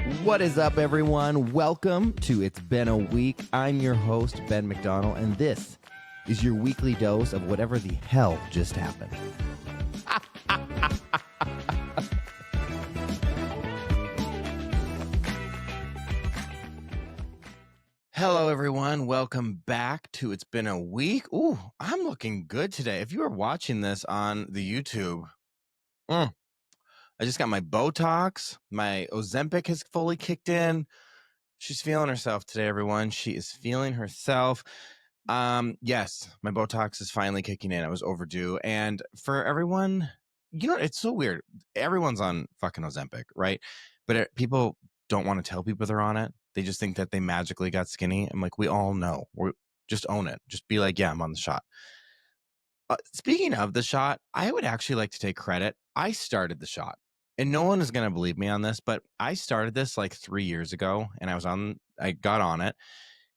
What is up, everyone? Welcome to It's Been a Week. I'm your host, Ben McDonald, and this is your weekly dose of whatever the hell just happened. Hello, everyone. Welcome back to It's Been a Week. Ooh, I'm looking good today. If you are watching this on the YouTube, I just got my Botox. My Ozempic has fully kicked in. She's feeling herself today, everyone. She is feeling herself. Yes, my Botox is finally kicking in. I was overdue. And for everyone, you know, it's so weird. Everyone's on fucking Ozempic, right? But people don't want to tell people they're on it. They just think that they magically got skinny. I'm like, we all know. Just own it. Just be like, yeah, I'm on the shot. Speaking of the shot, I would actually like to take credit. I started the shot. And no one is going to believe me on this, but I started this like 3 years ago, and I got on it,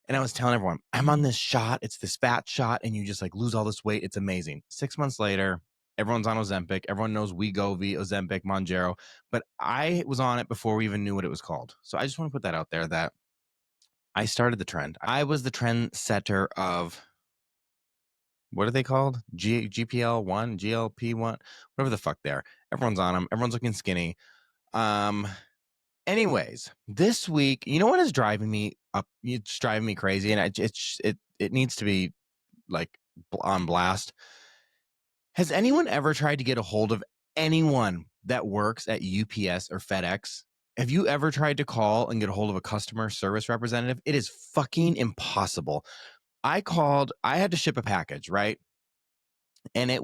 and I was telling everyone, I'm on this shot. It's this fat shot, and you just like lose all this weight. It's amazing. 6 months later, everyone's on Ozempic. Everyone knows Wegovy, Ozempic, Mounjaro, but I was on it before we even knew what it was called. So I just want to put that out there that I started the trend. I was the trend setter of, what are they called? GPL1, GLP1, whatever the fuck they are. Everyone's on them. Everyone's looking skinny. Anyways, this week, you know what is driving me up? It's driving me crazy, and it needs to be like on blast. Has anyone ever tried to get a hold of anyone that works at UPS or FedEx? Have you ever tried to call and get a hold of a customer service representative? It is fucking impossible. I had to ship a package, right? And it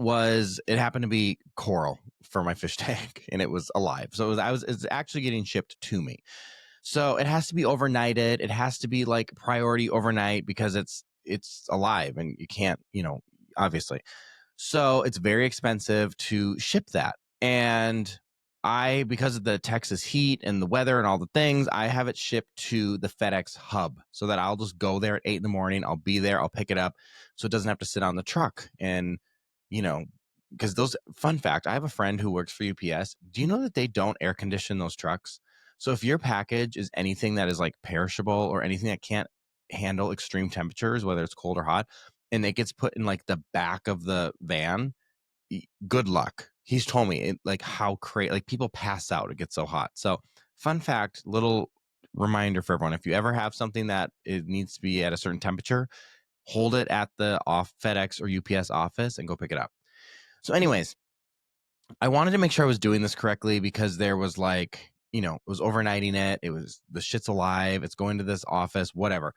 happened to be coral for my fish tank, and it was alive. So it's actually getting shipped to me. So it has to be overnighted. It has to be like priority overnight because it's alive and you can't, obviously. So it's very expensive to ship that. And because of the Texas heat and the weather and all the things, I have it shipped to the FedEx hub so that I'll just go there at 8 a.m. I'll be there. I'll pick it up. So it doesn't have to sit on the truck. And, because fun fact, I have a friend who works for UPS. Do you know that they don't air condition those trucks? So if your package is anything that is like perishable or anything that can't handle extreme temperatures, whether it's cold or hot, and it gets put in like the back of the van, good luck. He's told me how crazy, like people pass out. It gets so hot. So fun fact, little reminder for everyone. If you ever have something that it needs to be at a certain temperature, hold it at the FedEx or UPS office and go pick it up. So anyways, I wanted to make sure I was doing this correctly because there was it was overnighting it. It was the shit's alive. It's going to this office, whatever.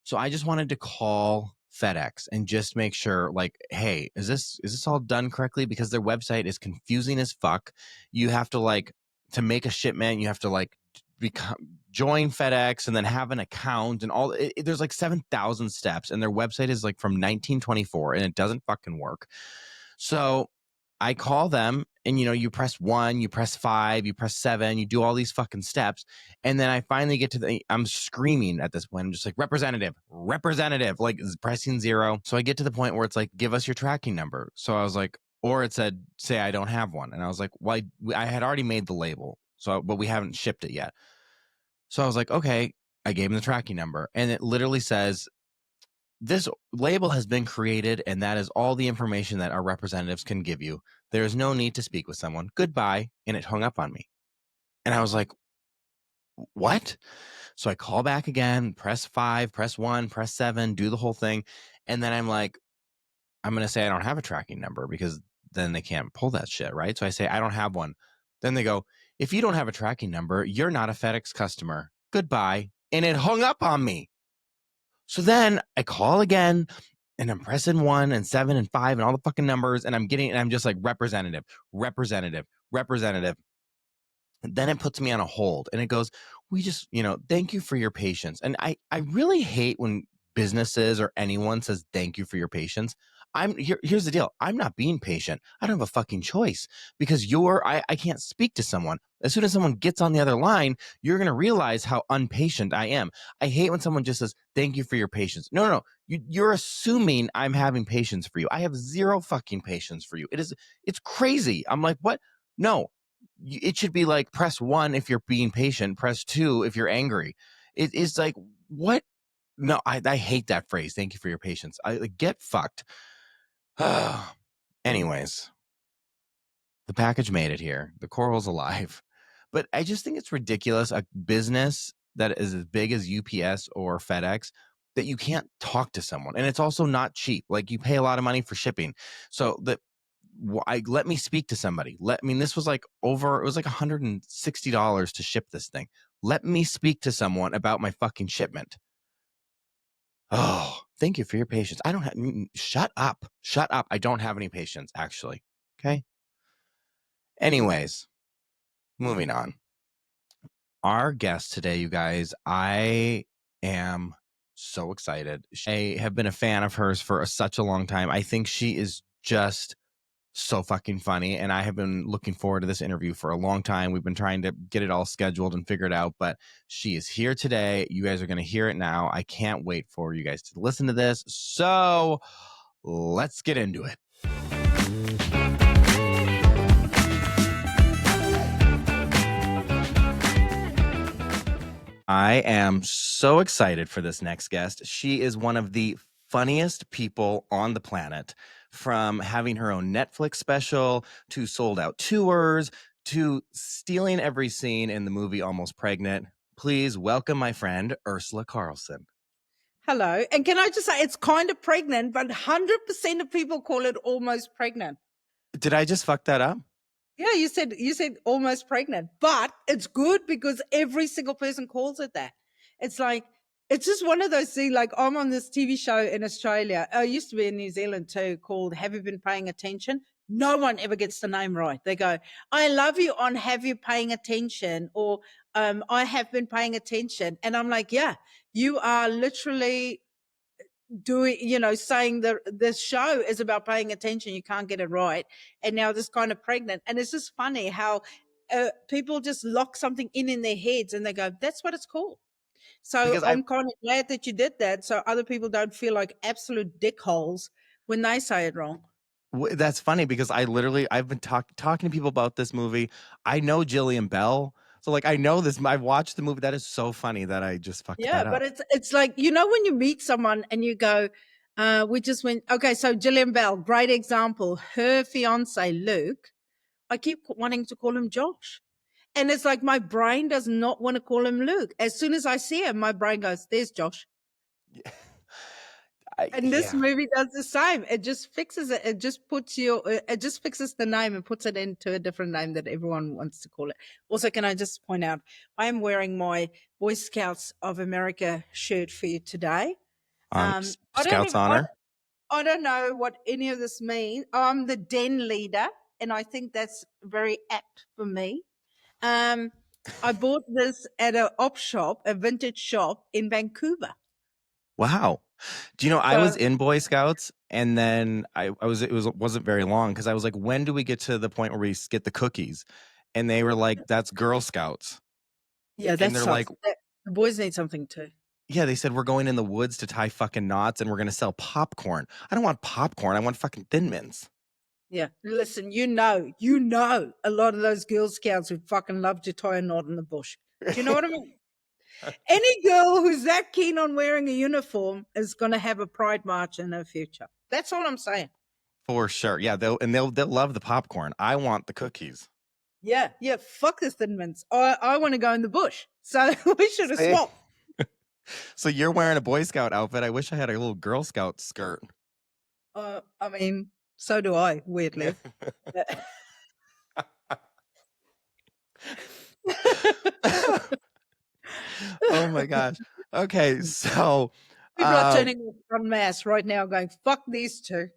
So I just wanted to call FedEx and just make sure, hey, is this all done correctly? Because their website is confusing as fuck. You have to to make a shipment, you have to join FedEx and then have an account and all. There's 7,000 steps, and their website is from 1924, and it doesn't fucking work. So I call them, and you press 1, you press 5, you press 7, you do all these fucking steps, and then I finally get to I'm screaming at this point. I'm just like, representative, pressing 0. So I get to the point where it's like, give us your tracking number. So I was like, or it said, say I don't have one, and I was like, well, I had already made the label, but we haven't shipped it yet. So I was like, okay. I gave him the tracking number, and it literally says, this label has been created, and that is all the information that our representatives can give you. There is no need to speak with someone. Goodbye. And it hung up on me. And I was like, what? So I call back again, press 5, press 1, press 7, do the whole thing. And then I'm like, I'm going to say I don't have a tracking number because then they can't pull that shit, right? So I say, I don't have one. Then they go, if you don't have a tracking number, you're not a FedEx customer. Goodbye. And it hung up on me. So then I call again, and I'm pressing 1 and 7 and 5 and all the fucking numbers, and I'm just like, representative. And then it puts me on a hold, and it goes, we just, thank you for your patience. And I really hate when businesses or anyone says thank you for your patience. Here's the deal. I'm not being patient. I don't have a fucking choice because I can't speak to someone. As soon as someone gets on the other line, you're going to realize how impatient I am. I hate when someone just says, thank you for your patience. No. You're assuming I'm having patience for you. I have zero fucking patience for you. It's crazy. I'm like, what? No, it should be like press 1 if you're being patient, press 2 if you're angry. It is like, what? No, I hate that phrase. Thank you for your patience. I like, get fucked. Anyways, the package made it here. The coral's alive. But I just think it's ridiculous. A business that is as big as UPS or FedEx, that you can't talk to someone. And it's also not cheap. Like, you pay a lot of money for shipping. So let me speak to somebody. This was like it was like $160 to ship this thing. Let me speak to someone about my fucking shipment. Oh, thank you for your patience. I don't have, shut up. Shut up. I don't have any patience, actually. Okay. Anyways, moving on. Our guest today, you guys, I am so excited. I have been a fan of hers for such a long time. I think she is just so fucking funny, and I have been looking forward to this interview for a long time. We've been trying to get it all scheduled and figured out, but she is here today. You guys are going to hear it now. I can't wait for you guys to listen to this. So let's get into it. I am so excited for this next guest. She is one of the funniest people on the planet, from having her own Netflix special to sold out tours to stealing every scene in the movie Almost Pregnant. Please welcome my friend, Urzila Carlson. Hello. And can I just say, it's kind of pregnant, but 100% of people call it almost pregnant. Did I just fuck that up? Yeah, you said almost pregnant, but it's good because every single person calls it that. It's like, it's just one of those things. Like, I'm on this TV show in Australia. I used to be in New Zealand too, called Have You Been Paying Attention? No one ever gets the name right. They go, I love you on Have You Paying Attention? Or I have been paying attention. And I'm like, yeah, you are literally doing, saying this show is about paying attention. You can't get it right. And now this kind of pregnant. And it's just funny how people just lock something in their heads and they go, that's what it's called. So Because I'm kind of glad that you did that, so other people don't feel like absolute dickholes when they say it wrong. That's funny, because I've been talking to people about this movie. I know Jillian Bell. So, like, I know this. I've watched the movie. That is so funny that I just fucked Yeah, that up. but it's like, when you meet someone and you go, we just went, okay, so Jillian Bell, great example. Her fiance, Luke, I keep wanting to call him Josh. And it's like my brain does not want to call him Luke. As soon as I see him, my brain goes, there's Josh. And this movie does the same. It just fixes it. It just fixes the name and puts it into a different name that everyone wants to call it. Also, can I just point out, I am wearing my Boy Scouts of America shirt for you today. Scout's honor. I don't know what any of this means. I'm the den leader, and I think that's very apt for me. I bought this at a vintage shop in Vancouver. Wow. Do you know, I was in Boy Scouts, and then wasn't very long, because I was like, when do we get to the point where we get the cookies? And they were like, that's Girl Scouts. Yeah, and they're like, the boys need something too. Yeah, they said, we're going in the woods to tie fucking knots, and we're going to sell popcorn. I don't want popcorn. I want fucking Thin Mints. Yeah, listen, a lot of those Girl Scouts who fucking love to tie a knot in the bush. Do you know what I mean? Any girl who's that keen on wearing a uniform is going to have a pride march in her future. That's all I'm saying. For sure. Yeah, they'll love the popcorn. I want the cookies. Yeah, fuck the Thin Mints. I want to go in the bush. So we should have swapped. So you're wearing a Boy Scout outfit. I wish I had a little Girl Scout skirt. I mean, so do I, weirdly. Oh my gosh. Okay, so people are turning off en masse right now, going, fuck these two.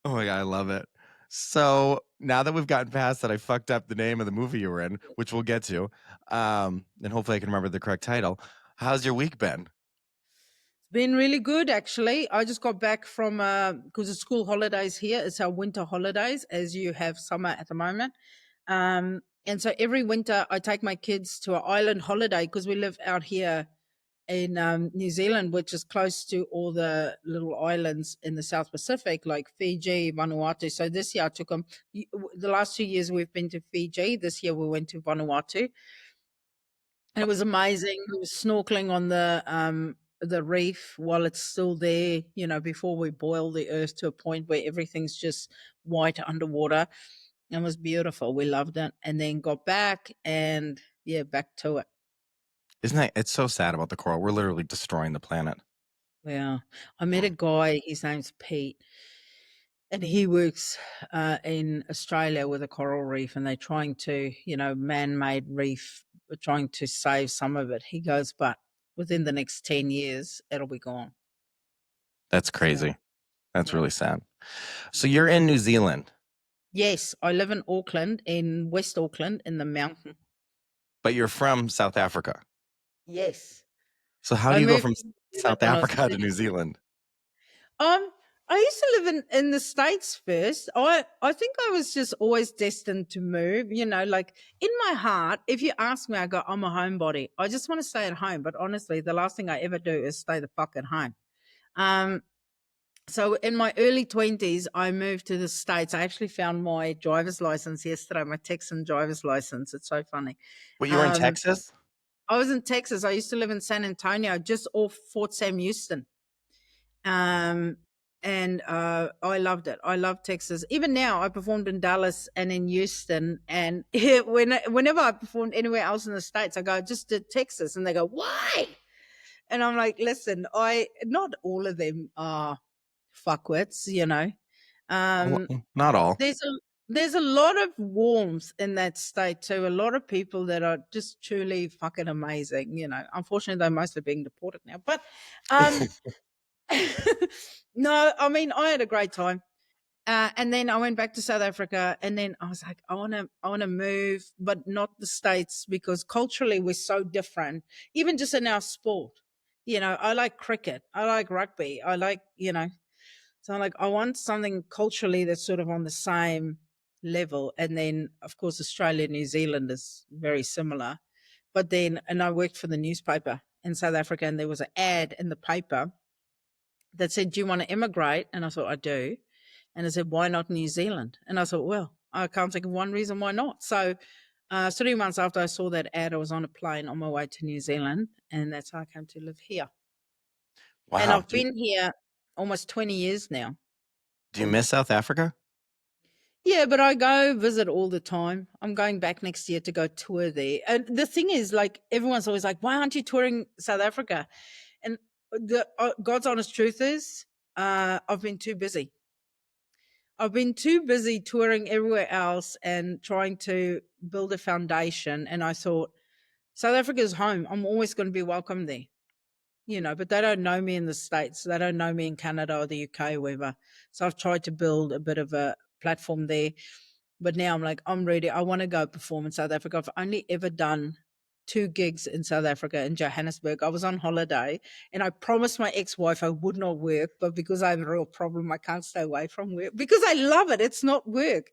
Oh my God, I love it. So now that we've gotten past that, I fucked up the name of the movie you were in, which we'll get to. And hopefully I can remember the correct title. How's your week been? It's been really good, actually. I just got back from, because it's school holidays here. It's our winter holidays, as you have summer at the moment. And so every winter I take my kids to an island holiday, because we live out here in New Zealand, which is close to all the little islands in the South Pacific, like Fiji, Vanuatu. So this year I took them. The last 2 years we've been to Fiji. This year we went to Vanuatu, and it was amazing. We were snorkeling on the reef while it's still there. You know, before we boil the earth to a point where everything's just white underwater. It was beautiful. We loved it, and then got back and yeah, back to it. Isn't that? It's so sad about the coral. We're literally destroying the planet. Yeah, I met a guy. His name's Pete, and he works in Australia with a coral reef, and they're trying to, man-made reef, trying to save some of it. He goes, but within the next 10 years, it'll be gone. That's So, crazy. That's yeah. really sad. So you're in New Zealand, Yes, I live in Auckland, in West Auckland, in the mountain. but you're from South Africa. Yes, So how do I you go moved from to New Zealand South when I was Africa to 30. New Zealand? Um, I used to live in the States first. I think I was just always destined to move, like in my heart, if you ask me, I go, I'm a homebody. I just want to stay at home. But honestly, the last thing I ever do is stay the fuck at home. Um, so in my early 20s, I moved to the States. I actually found my driver's license yesterday, my Texan driver's license. It's so funny. Well, you were in Um, Texas? I was in Texas. I used to live in San Antonio, just off Fort Sam Houston. Um, and I loved it. I love Texas. Even now, I performed in Dallas and in Houston. And whenever I performed anywhere else in the States, I go, I just did Texas. And they go, why? And I'm like, listen, not all of them are fuckwits, Um, Not all. there's a lot of warmth in that state too. A lot of people that are just truly fucking amazing. Unfortunately, they're mostly being deported now. But um, no, I mean, I had a great time. And then I went back to South Africa, and then I was like, I want to move, but not the States, because culturally we're so different, even just in our sport. I like cricket, I like rugby, so I'm like, I want something culturally that's sort of on the same level. And then, of course, Australia, New Zealand is very similar. But then, and I worked for the newspaper in South Africa, and there was an ad in the paper that said, do you want to immigrate? And I thought, I do. And I said, why not New Zealand? And I thought, well, I can't think of one reason why not. So 3 months after I saw that ad, I was on a plane on my way to New Zealand, and that's how I came to live here. And Wow. I've been here almost 20 years now. Do you miss South Africa? Yeah, but I go visit all the time. I'm going back next year to go tour there. And the thing is, like, everyone's always like, why aren't you touring South Africa? And the God's honest truth is, I've been too busy. I've been too busy touring everywhere else and trying to build a foundation. And I thought, South Africa's home. I'm always going to be welcome there, but they don't know me in the States. They don't know me in Canada or the UK or wherever. So I've tried to build a bit of a platform there. But now I'm like, I'm ready. I want to go perform in South Africa. I've only ever done 2 gigs in South Africa, in Johannesburg. I was on holiday, and I promised my ex-wife I would not work, but because I have a real problem, I can't stay away from work because I love it. It's not work.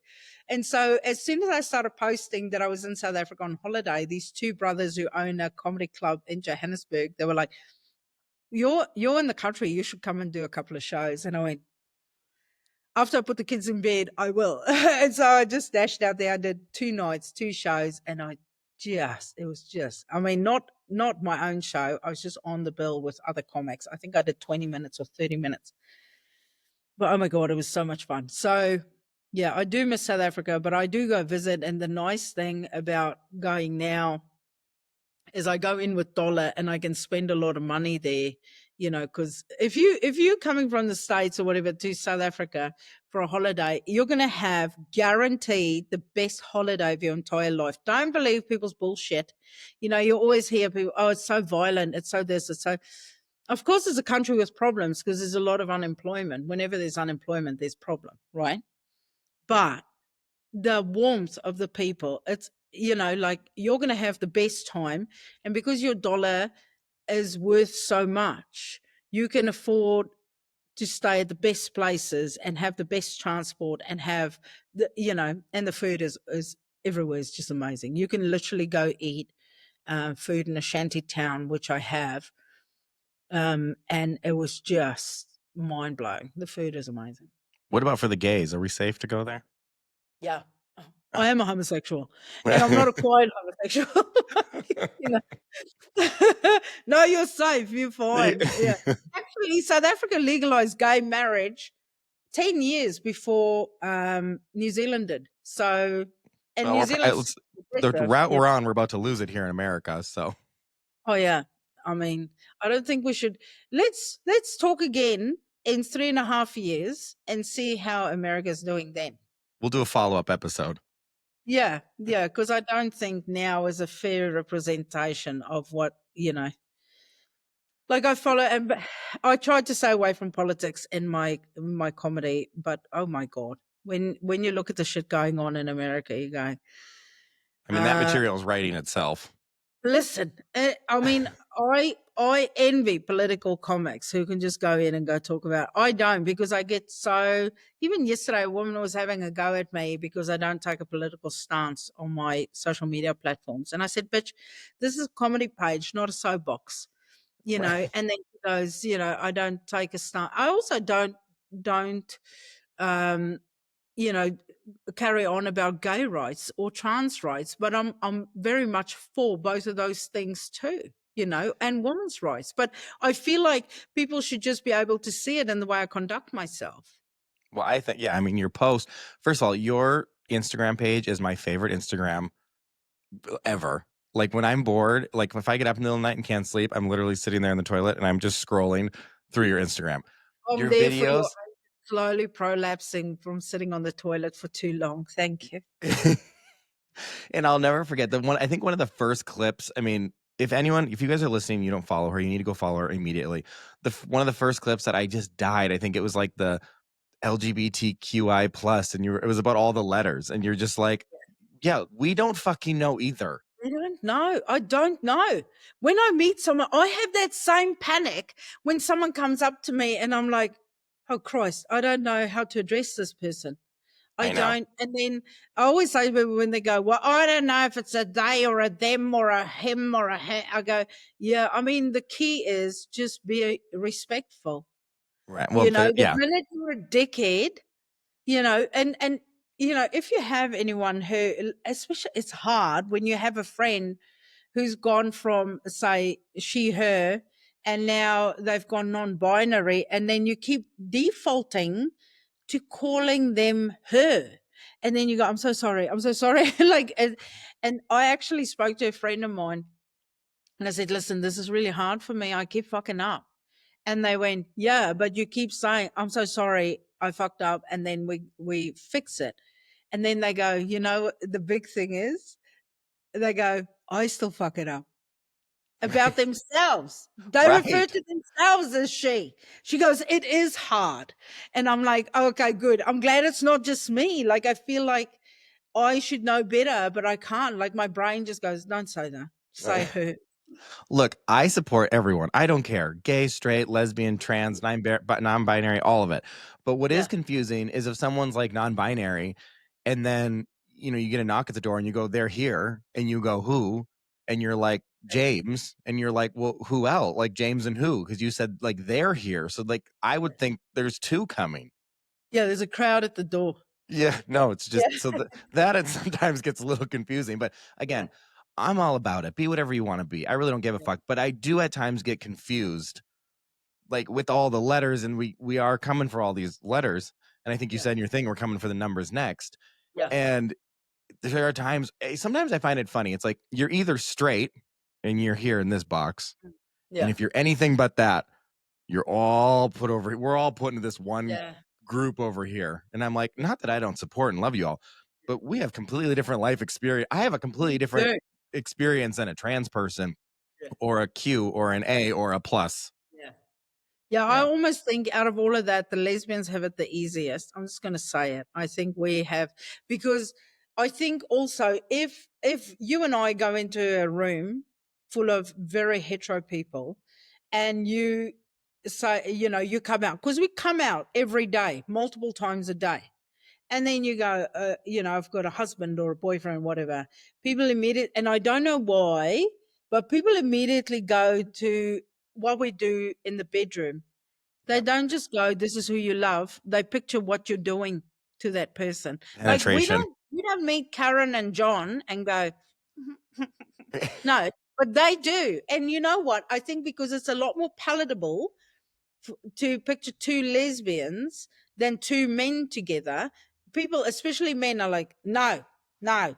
And so as soon as I started posting that I was in South Africa on holiday, these 2 brothers who own a comedy club in Johannesburg, they were like, you're in the country, you should come and do a couple of shows. And I went, after I put the kids in bed, I will. And so I just dashed out there. I did 2 nights, 2 shows, and it was just, I mean, not my own show. I was just on the bill with other comics. I think I did 20 minutes or 30 minutes. But oh my God, it was so much fun. So yeah, I do miss South Africa, but I do go visit. And the nice thing about going now is I go in with dollar and I can spend a lot of money there, because if you're coming from the States or whatever to South Africa for a holiday, you're going to have guaranteed the best holiday of your entire life. Don't believe people's bullshit. You always hear people, oh, it's so violent, it's so this, it's so. Of course, it's a country with problems because there's a lot of unemployment. Whenever there's unemployment, there's problem, right? But the warmth of the people, it's, like, you're going to have the best time. And because your dollar is worth so much, you can afford to stay at the best places and have the best transport and have and the food is everywhere is just amazing. You can literally go eat food in a shanty town, which I have. And it was just mind blowing. The food is amazing. What about for the gays? Are we safe to go there? Yeah. I am a homosexual, and I'm not a quiet homosexual. You know? No, you're safe. You're fine. Yeah. Actually, South Africa legalized gay marriage 10 years before New Zealand did. So, and Well, New Zealand's the progressive. route Yeah. we're on, we're about to lose it here in America. So Oh yeah. I mean, I don't think we should. Let's talk again in 3.5 years and see how America's doing then. we'll do a follow-up episode. Yeah, yeah, because I don't think now is a fair representation of what, like I follow and I tried to stay away from politics in my comedy, but oh my God. When you look at the shit going on in America, you go, I mean, that uh, material is writing itself. listen, I mean, I envy political comics who can just go in and go talk about. I don't, because I get so. Even yesterday, a woman was having a go at me because I don't take a political stance on my social media platforms, and I said, "Bitch, this is a comedy page, not a soapbox." Right. And then she goes, I don't take a stance. I also don't um you know carry on about gay rights or trans rights, but I'm very much for both of those things too, and women's rights. But I feel like people should just be able to see it in the way I conduct myself. Well, I think, yeah, I mean, your post, first of all, your Instagram page is my favorite Instagram ever. Like when I'm bored, like if I get up in the middle of the night and can't sleep, I'm literally sitting there in the toilet and I'm just scrolling through your Instagram. I'm Your there for you. videos. I'm slowly prolapsing from sitting on the toilet for too long. Thank you. And I'll never forget the one. I think one of the first clips. I mean, if you guys are listening, you don't follow her, you need to go follow her immediately. One of the first clips that I just died. I think it was like the LGBTQI plus, and it was about all the letters, and you're just like, yeah, we don't fucking know either. I don't know. I don't know. When I meet someone, I have that same panic when someone comes up to me and I'm like, oh Christ, I don't know how to address this person. I I know. don't. And then I always say to people when they go, well, I don't know if it's a they or a them or a him or a he. I go, yeah, I mean, the key is just be respectful. Right. Well, The yeah. minute you're a dickhead, and if you have anyone who, especially, it's hard when you have a friend who's gone from, say, she, her, and now they've gone non-binary, and then you keep defaulting to calling them her. And then you go, I'm so sorry. I'm so sorry. And I actually spoke to a friend of mine and I said, listen, this is really hard for me. I keep fucking up. And they went, yeah, but you keep saying, I'm so sorry. I fucked up. And then we fix it. And then they go, the big thing is, they go, I still fuck it up about themselves. They refer Right. to themselves as she. She goes, it is hard. And I'm like, okay, good. I'm glad it's not just me. Like, I feel like I should know better, but I can't. Like, my brain just goes, don't say that. Say her. Look, I support everyone. I don't care. Gay, straight, lesbian, trans, non-binary, all of it. But what is Yeah. confusing is if someone's like non-binary and then, you get a knock at the door and you go, they're here, and you go, who? And you're like, James. And you're like, well, who else? Like James and who? Because you said like they're here. So like I would think there's two coming. Yeah, there's a crowd at the door. Yeah, no, it's just Yeah. so that it sometimes gets a little confusing. But Yeah. again, I'm all about it. Be whatever you want to be. I really don't give a fuck. But I do at times get confused, like with all the letters, and we are coming for all these letters. And I think you Yeah. said in your thing, we're coming for the numbers next. Yeah. And there are times, sometimes I find it funny. It's like you're either straight and you're here in this box, and Yeah. if you're anything but that, you're all put over. We're all put into this one Yeah. group over here. And I'm like, not that I don't support and love you all, but we have completely different life experience. I have a completely different Yeah. experience than a trans person Yeah. or a Q or an A or a plus. Yeah. Yeah, I Yeah. almost think out of all of that, the lesbians have it the easiest. I'm just going to say it. I think we have, because I think also if you and I go into a room full of very hetero people, and you say, you come out, because we come out every day, multiple times a day, and then you go, I've got a husband or a boyfriend, whatever. People immediately, and I don't know why, but people immediately go to what we do in the bedroom. They don't just go, "This is who you love." They picture what you're doing to that person. Like Penetration. we don't meet Karen and John and go, no, but they do. And you know what? I think because it's a lot more palatable to picture two lesbians than two men together. People, especially men, are like, no, no.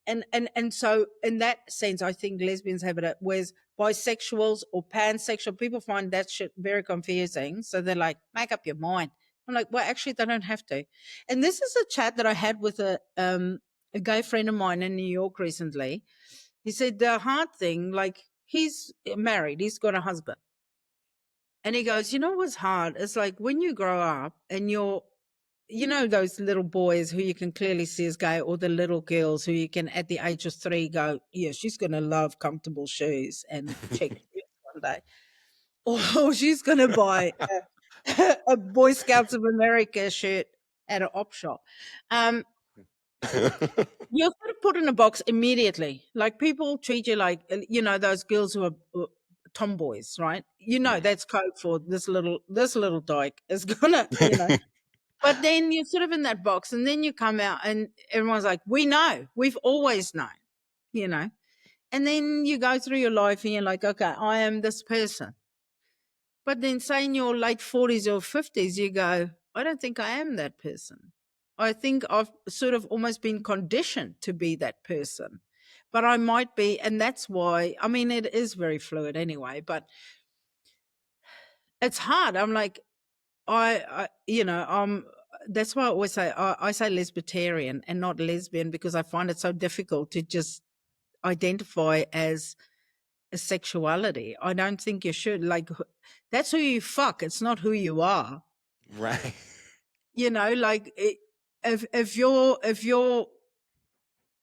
And so in that sense, I think lesbians have it, whereas bisexuals or pansexual people find that shit very confusing. So they're like, make up your mind. I'm like, well, actually, they don't have to. And this is a chat that I had with a gay friend of mine in New York recently. He said the hard thing, like he's married, he's got a husband. And he goes, you know what's hard? It's like when you grow up and you know, those little boys who you can clearly see as gay, or the little girls who you can, at the age of 3, go, yeah, she's going to love comfortable shoes and check one day. Or she's going to buy a Boy Scouts of America shirt at an op shop. You're sort of put in a box immediately. Like people treat you like, you know, those girls who are tomboys, right? You know, that's code for this little dyke is gonna, you know. But then you're sort of in that box, and then you come out, and everyone's like, "We know, we've always known," you know. And then you go through your life, and you're like, "Okay, I am this person." But then, say in your late 40s or 50s, you go, "I don't think I am that person. I think I've sort of almost been conditioned to be that person." But I might be, and that's why, I mean, it is very fluid anyway, but it's hard. I'm like, you know, that's why I always say, I say lesbitarian and not lesbian, because I find it so difficult to just identify as a sexuality. I don't think you should. Like, that's who you fuck. It's not who you are. Right. You know, like if you're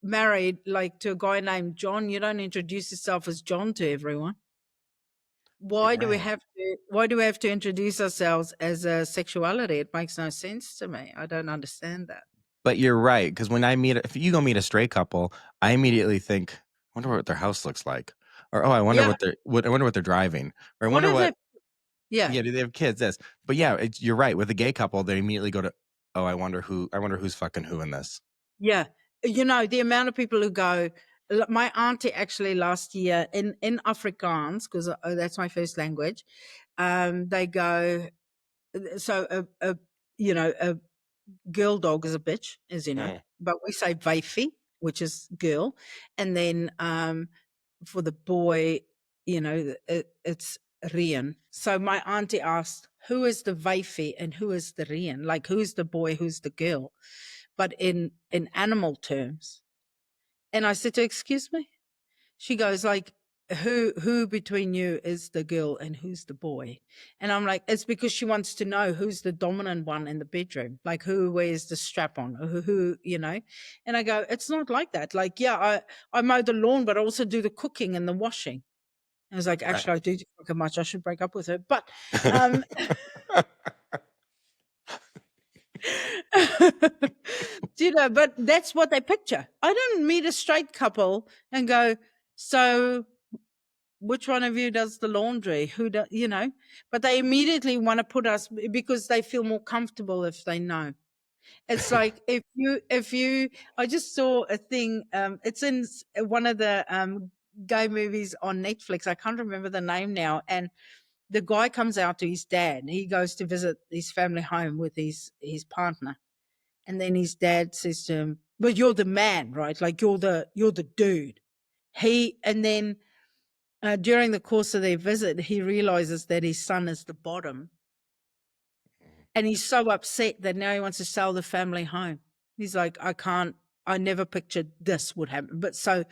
married, like to a guy named John, you don't introduce yourself as John to everyone. Why do we Right. have to why do we have to introduce ourselves as a sexuality? It makes no sense to me. I don't understand that. But you're right, because when if you go meet a straight couple, I immediately think, I wonder what their house looks like, or oh, I wonder Yeah. I wonder what they're driving, or I What wonder are what, the Yeah. yeah, do they have kids? This, but yeah, you're right. With a gay couple, they immediately go to, oh, I wonder who's fucking who in this. Yeah. You know, the amount of people who go, my auntie actually last year in Afrikaans, because that's my first language, they go, so you know, a girl dog is a bitch, as you know, Mm. but we say wyfie, which is girl. And then for the boy, you know, it's Rian. So my auntie asked, who is the wyfie and who is the Rian? Like, who's the boy, who's the girl? But in animal terms. And I said to her, excuse me? She goes like, who between you is the girl and who's the boy? And I'm like, it's because she wants to know who's the dominant one in the bedroom, like who wears the strap on, or who, you know. And I go, it's not like that. Like, yeah, I mow the lawn, but I also do the cooking and the washing. I was like, Right. actually, I do fucking much. I should break up with her. But um you know, but that's what they picture. I don't meet a straight couple and go, so which one of you does the laundry? Who does, you know? But they immediately want to put us, because they feel more comfortable if they know. It's like I just saw a thing. It's in one of the gay movies on Netflix. I can't remember the name now. And the guy comes out to his dad. He goes to visit his family home with his partner. And then his dad says to him, "But you're the man, right? Like you're the dude." And then during the course of their visit, he realizes that his son is the bottom, and he's so upset that now he wants to sell the family home. He's like, "I can't. I never pictured this would happen." But so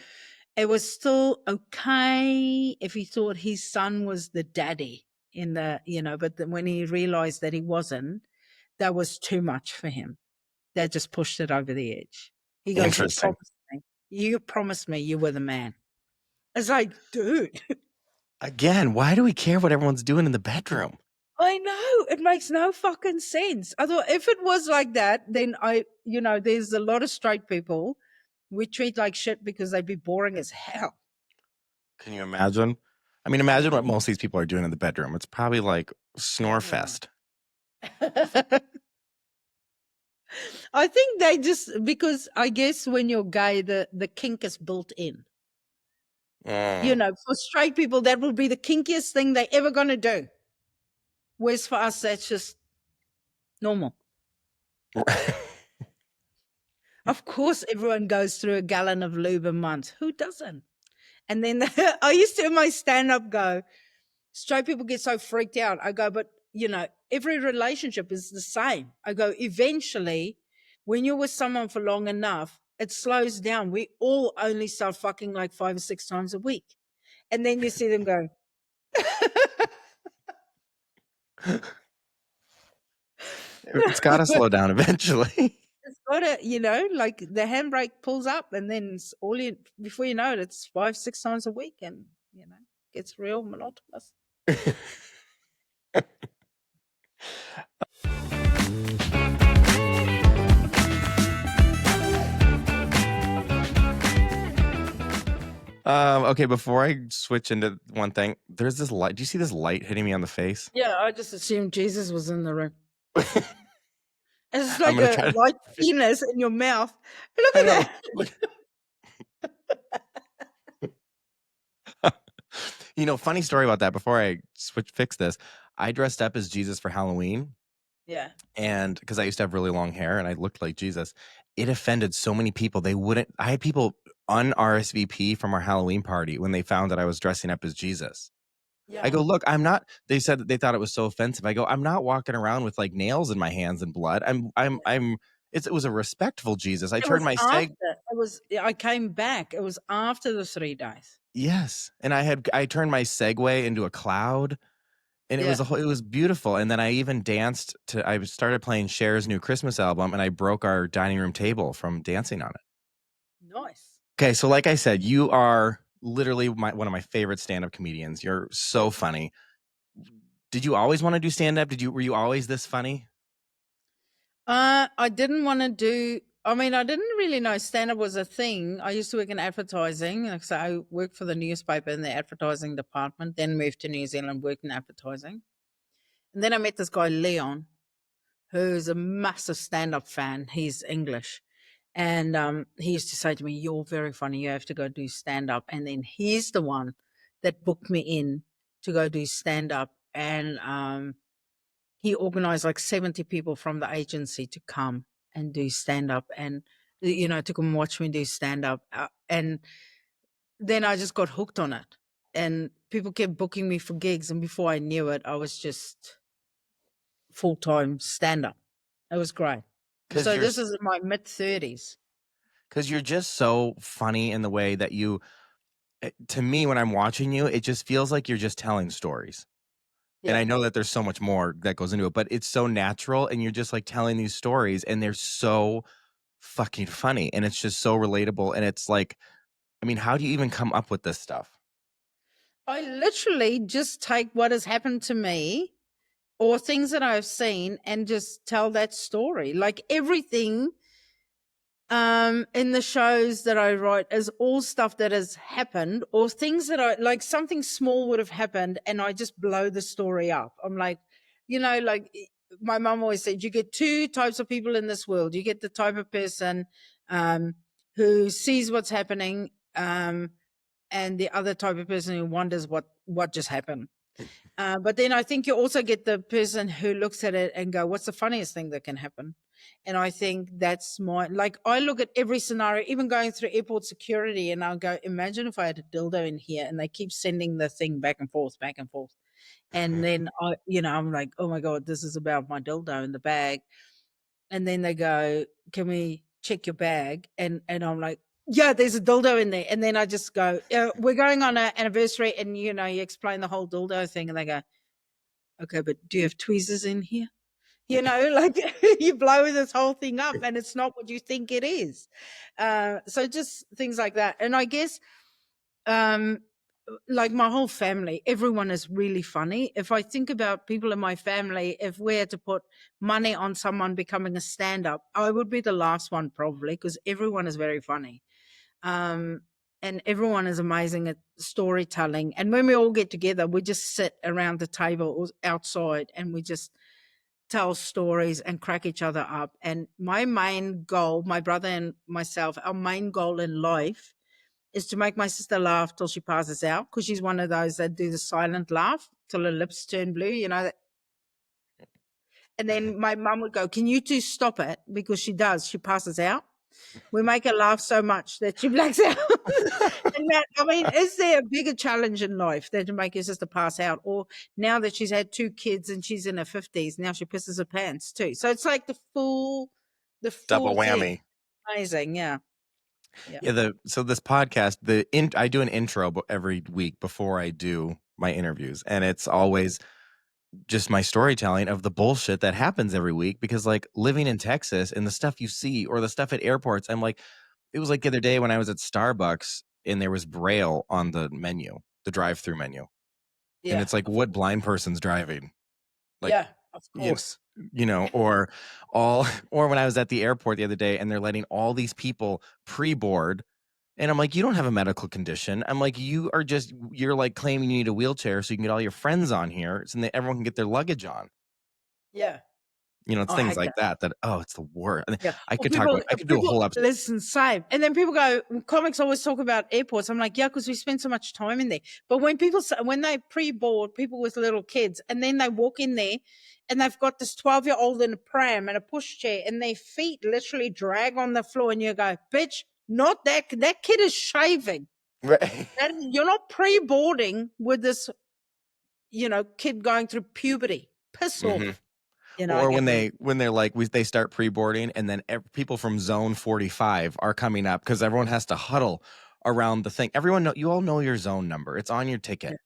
it was still okay if he thought his son was the daddy in the, you know. But then when he realized that he wasn't, that was too much for him. That just pushed it over the edge. He goes, Interesting. you promised me you were the man." It's like, dude, Again, why do we care what everyone's doing in the bedroom? I know, it makes no fucking sense. I thought if it was like that, then you know, there's a lot of straight people we treat like shit because they'd be boring as hell. Can you imagine? I mean, imagine what most of these people are doing in the bedroom. It's probably like snore Yeah. fest. I think they just, because I guess when you're gay, the kink is built in. You know, for straight people, that will be the kinkiest thing they're ever going to do. Whereas for us, that's just normal. Of course, everyone goes through a gallon of lube a month. Who doesn't? And then I used to in my stand-up go, straight people get so freaked out. I go, but you know, every relationship is the same. I go, eventually, when you're with someone for long enough, it slows down. We all only start fucking like 5 or 6 times a week. And then you see them go, It's got to slow down eventually. it's got to, you know, like the handbrake pulls up and then it's all you, before you know it, it's 5, 6 times a week and, you know, gets real monotonous. Okay, before I switch into one thing, there's this light. Do you see this light hitting me on the face? Yeah, I just assumed Jesus was in the room. It's I'm like gonna a try to. light penis in your mouth. Look I at know. that. You know, funny story about that. Before I fix this, I dressed up as Jesus for Halloween, Yeah. and because I used to have really long hair and I looked like Jesus, it offended so many people. They wouldn't. I had people un-RSVP from our Halloween party when they found that I was dressing up as Jesus. I Yeah. go, look, I'm not. They said that they thought it was so offensive. I go, I'm not walking around with like nails in my hands and blood. It was a respectful Jesus. I It turned was my after. seg. I came back. It was after the 3 days. Yes, and I turned my Segway into a cloud, and Yeah. it was beautiful. And then I even danced to. I started playing Cher's new Christmas album, and I broke our dining room table from dancing on it. Nice. Okay, so like I said, you are literally one of my favorite stand-up comedians. You're so funny. Did you always want to do stand-up? Were you always this funny? I didn't want to do. I mean, I didn't really know stand-up was a thing. I used to work in advertising. Like, so I worked for the newspaper in the advertising department, then moved to New Zealand, worked in advertising. And then I met this guy, Leon, who's a massive stand-up fan. He's English. And he used to say to me, "You're very funny. You have to go do stand-up." And then he's the one that booked me in to go do stand-up. And he organized like 70 people from the agency to come and do stand-up and, you know, to come watch me do stand-up. And then I just got hooked on it. And people kept booking me for gigs. And before I knew it, I was just full-time stand-up. It was great. Because So this is in my mid-30s. because you're just so funny in the way that to me, when I'm watching you, it just feels like you're just telling stories. And I know that there's so much more that goes into it, but it's so natural and you're just like telling these stories and they're so fucking funny and it's just so relatable. And it's like, I mean, how do you even come up with this stuff? I literally just take what has happened to me or things that I've seen and just tell that story. Like everything in the shows that I write is all stuff that has happened or things that I like something small would have happened and I just blow the story up. I'm like, you know, like my mom always said, you get 2 types of people in this world. You get the type of person who sees what's happening and the other type of person who wonders what just happened. But then I think you also get the person who looks at it and go, what's the funniest thing that can happen? And I think that's like I look at every scenario, even going through airport security, and I'll go, imagine if I had a dildo in here and they keep sending the thing back and forth, back and forth. And then I'm like, oh my God, this is about my dildo in the bag. And then they go, can we check your bag? And I'm like, yeah, there's a dildo in there. And then I just go, we're going on an anniversary. And, you explain the whole dildo thing. And they go, okay, but do you have tweezers in here? Like you blow this whole thing up and it's not what you think it is. So just things like that. And I guess, like my whole family, everyone is really funny. If I think about people in my family, if we had to put money on someone becoming a stand-up, I would be the last one probably because everyone is very funny. And and everyone is amazing at storytelling. And when we all get together, we just sit around the table or outside and we just tell stories and crack each other up. And my main goal, my brother and myself, our main goal in life is to make my sister laugh till she passes out, because she's one of those that do the silent laugh till her lips turn blue, you know. And then my mum would go, "Can you two stop it?" Because she does. She passes out. We make her laugh so much that she blacks out. And that, I mean, is there a bigger challenge in life than to make your sister pass out? Or now that she's had 2 kids and she's in her 50s, now she pisses her pants too. So it's like the full Double thing. whammy. Amazing, yeah. Yeah. Yeah. So this podcast, I do an intro every week before I do my interviews, and it's always just my storytelling of the bullshit that happens every week, because like living in Texas and the stuff you see or the stuff at airports, I'm like, it was like the other day when I was at Starbucks and there was Braille on the menu, the drive-through menu. And Yeah. it's like, what blind person's driving? Like, Yeah, of you, course. or or when I was at the airport the other day and they're letting all these people pre-board. And I'm like, you don't have a medical condition. I'm like, you're like claiming you need a wheelchair so you can get all your friends on here so that everyone can get their luggage on. Yeah. It's I things hate like that. that, oh, it's the worst. I Yeah. I Well, could talk about, I could do a people whole episode. listen, same. And then people go, comics always talk about airports. I'm like, yeah, because we spend so much time in there. But when when they pre-board people with little kids, and then they walk in there and they've got this 12-year-old in a pram and a pushchair and their feet literally drag on the floor, and you go, bitch, not that kid is shaving. Right. You're not pre-boarding with this, kid going through puberty. Piss Hmm. off. I Or get really. when they're like, they start pre-boarding and then people from zone 45 are coming up because everyone has to huddle around the thing. You all know your zone number. It's on your ticket.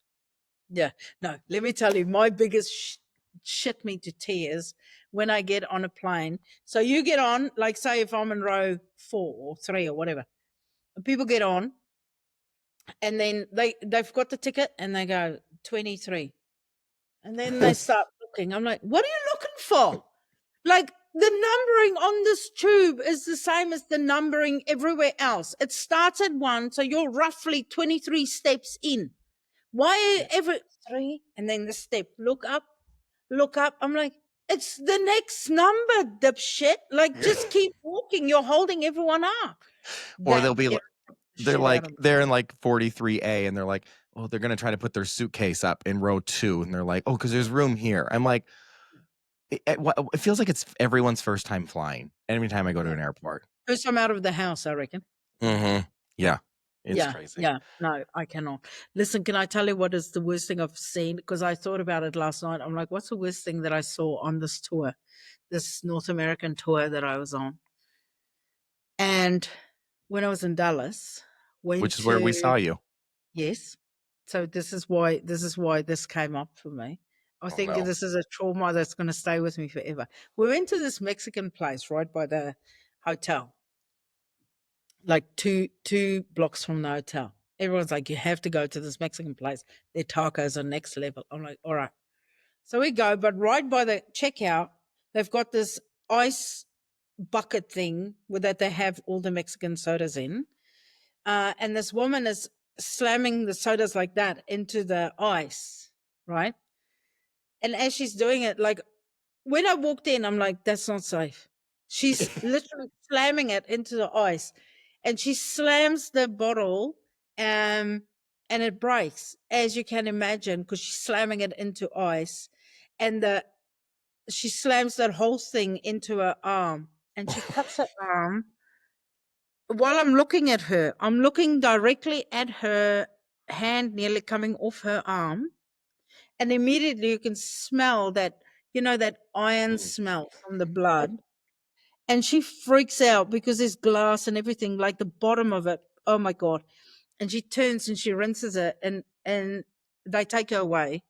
Yeah. No, let me tell you, my biggest shit me to tears when I get on a plane. So you get on, like, say if I'm in row 4 or 3 or whatever, people get on and then they've got the ticket and they go 23. And then they start looking. I'm like, what are you looking for? Like, the numbering on this tube is the same as the numbering everywhere else. It starts at 1, so you're roughly 23 steps in. Why every 3? And then the step, look up. I'm like, it's the next number, dipshit. Like, just keep walking. You're holding everyone up. Or That they'll be like, shit out of me. they're in like 43A and they're like, oh, they're going to try to put their suitcase up in row 2. And they're like, oh, because there's room here. I'm like, it feels like it's everyone's first time flying every time I go to an airport. First time out of the house, I reckon. Mm-hmm. Yeah. It's Yeah, crazy. yeah. No, I cannot. Listen, can I tell you what is the worst thing I've seen? Because I thought about it last night. I'm like, what's the worst thing that I saw on this tour, this North American tour that I was on? And when I was in Dallas, went Which is where we to saw you. yes. So this is why this came up for me. I Oh, think no. this is a trauma that's going to stay with me forever. We went to this Mexican place right by the hotel, like two blocks from the hotel. Everyone's like, you have to go to this Mexican place. Their tacos are next level. I'm like, all right. So we go, but right by the checkout, they've got this ice bucket thing that they have all the Mexican sodas in. And this woman is slamming the sodas like that into the ice, right? And as she's doing it, like, when I walked in, I'm like, that's not safe. She's literally slamming it into the ice, and she slams the bottle, and it breaks, as you can imagine, because she's slamming it into ice, and she slams that whole thing into her arm, and she cuts her arm. While I'm looking at her, I'm looking directly at her hand nearly coming off her arm, and immediately you can smell that, that iron smell from the blood. And she freaks out because there's glass and everything, like the bottom of it. Oh my God. And she turns and she rinses it, and they take her away.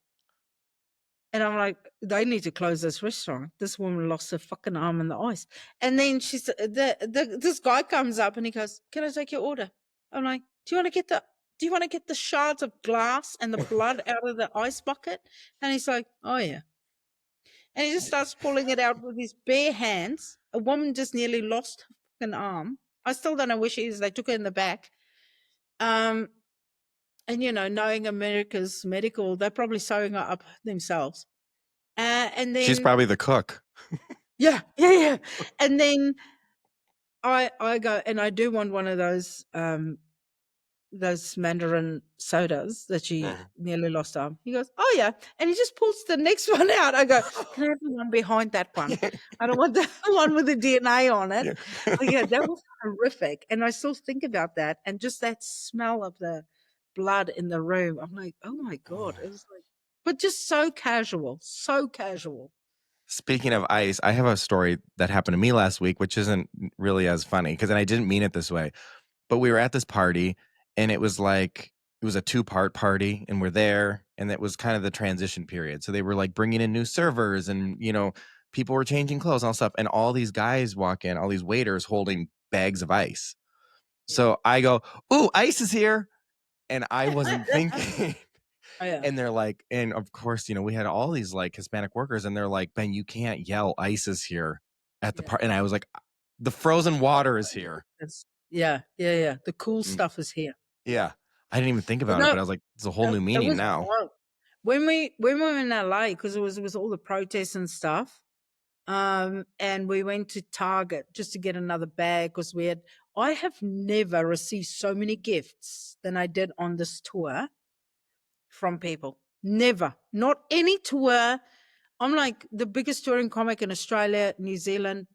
And I'm like, they need to close this restaurant. This woman lost her fucking arm in the ice. And then this guy comes up and he goes, can I take your order? I'm like, do you want to get the shards of glass and the blood out of the ice bucket? And he's like, oh yeah. And he just starts pulling it out with his bare hands. A woman just nearly lost her fucking arm. I still don't know where she is. They took her in the back. Um, and knowing America's medical, they're probably sewing her up themselves. And She's then probably the cook. yeah, yeah, yeah. And then I go and I do want one of those Mandarin sodas that she nearly lost arm. He goes, "Oh yeah," and he just pulls the next one out. I go, "Can I have the one behind that one? I don't want the one with the DNA on it." Yeah. But yeah, that was horrific, and I still think about that, and just that smell of the blood in the room. I'm like, "Oh my god!" It was like, but just so casual, so casual. Speaking of ice, I have a story that happened to me last week, which isn't really as funny because I didn't mean it this way. But we were at this party, and it was like it was a 2-part party, and we're there, and it was kind of the transition period. So they were like bringing in new servers, and people were changing clothes and all stuff, and all these guys walk in, all these waiters holding bags of ice. Yeah. So I go, "Ooh, ice is here," and I wasn't thinking. Oh yeah, And they're like, and of course, we had all these like Hispanic workers, and they're like, "Ben, you can't yell ice is here at the yeah. part." And I was like, "The frozen water is here." Yeah, yeah, yeah. The cool Mm, stuff is here. yeah. I didn't even think But about it, no, but I was like, it's a whole new it meaning was now. wild. When we were in LA, because it was all the protests and stuff, and we went to Target just to get another bag because I have never received so many gifts than I did on this tour from people. Never. Not any tour. I'm like the biggest touring comic in Australia, New Zealand.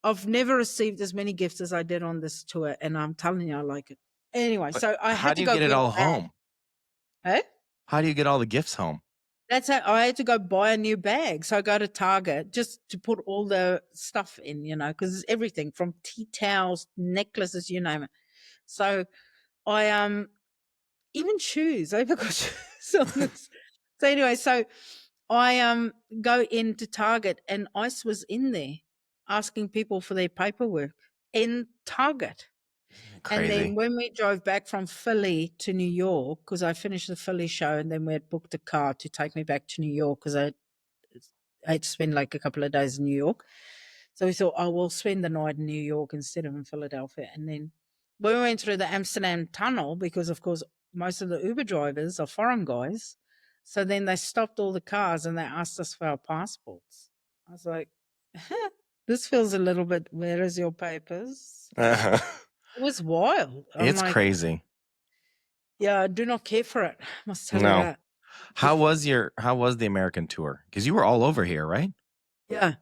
I've never received as many gifts as I did on this tour, and I'm telling you, I like it. Anyway, But so I how had do to you go get it get all a bag. home? Hey? How do you get all the gifts home? That's how I had to go buy a new bag. So I go to Target just to put all the stuff in, because it's everything from tea towels, necklaces, you name it. So I even shoes. I forgot shoes on this. So anyway, so I go into Target and ICE was in there asking people for their paperwork in Target. Isn't it And then crazy? when we drove back from Philly to New York, because I finished the Philly show, and then we had booked a car to take me back to New York because I had to spend like a couple of days in New York. So we thought, oh, we'll spend the night in New York instead of in Philadelphia. And then we went through the Amsterdam tunnel because, of course, most of the Uber drivers are foreign guys. So then they stopped all the cars and they asked us for our passports. I was like, this feels a little bit, where is your papers? Uh-huh. It was wild. I'm It's like, crazy. yeah, I do not care for it. I must tell you No. that. How was the American tour? Because you were all over here, right? Yeah.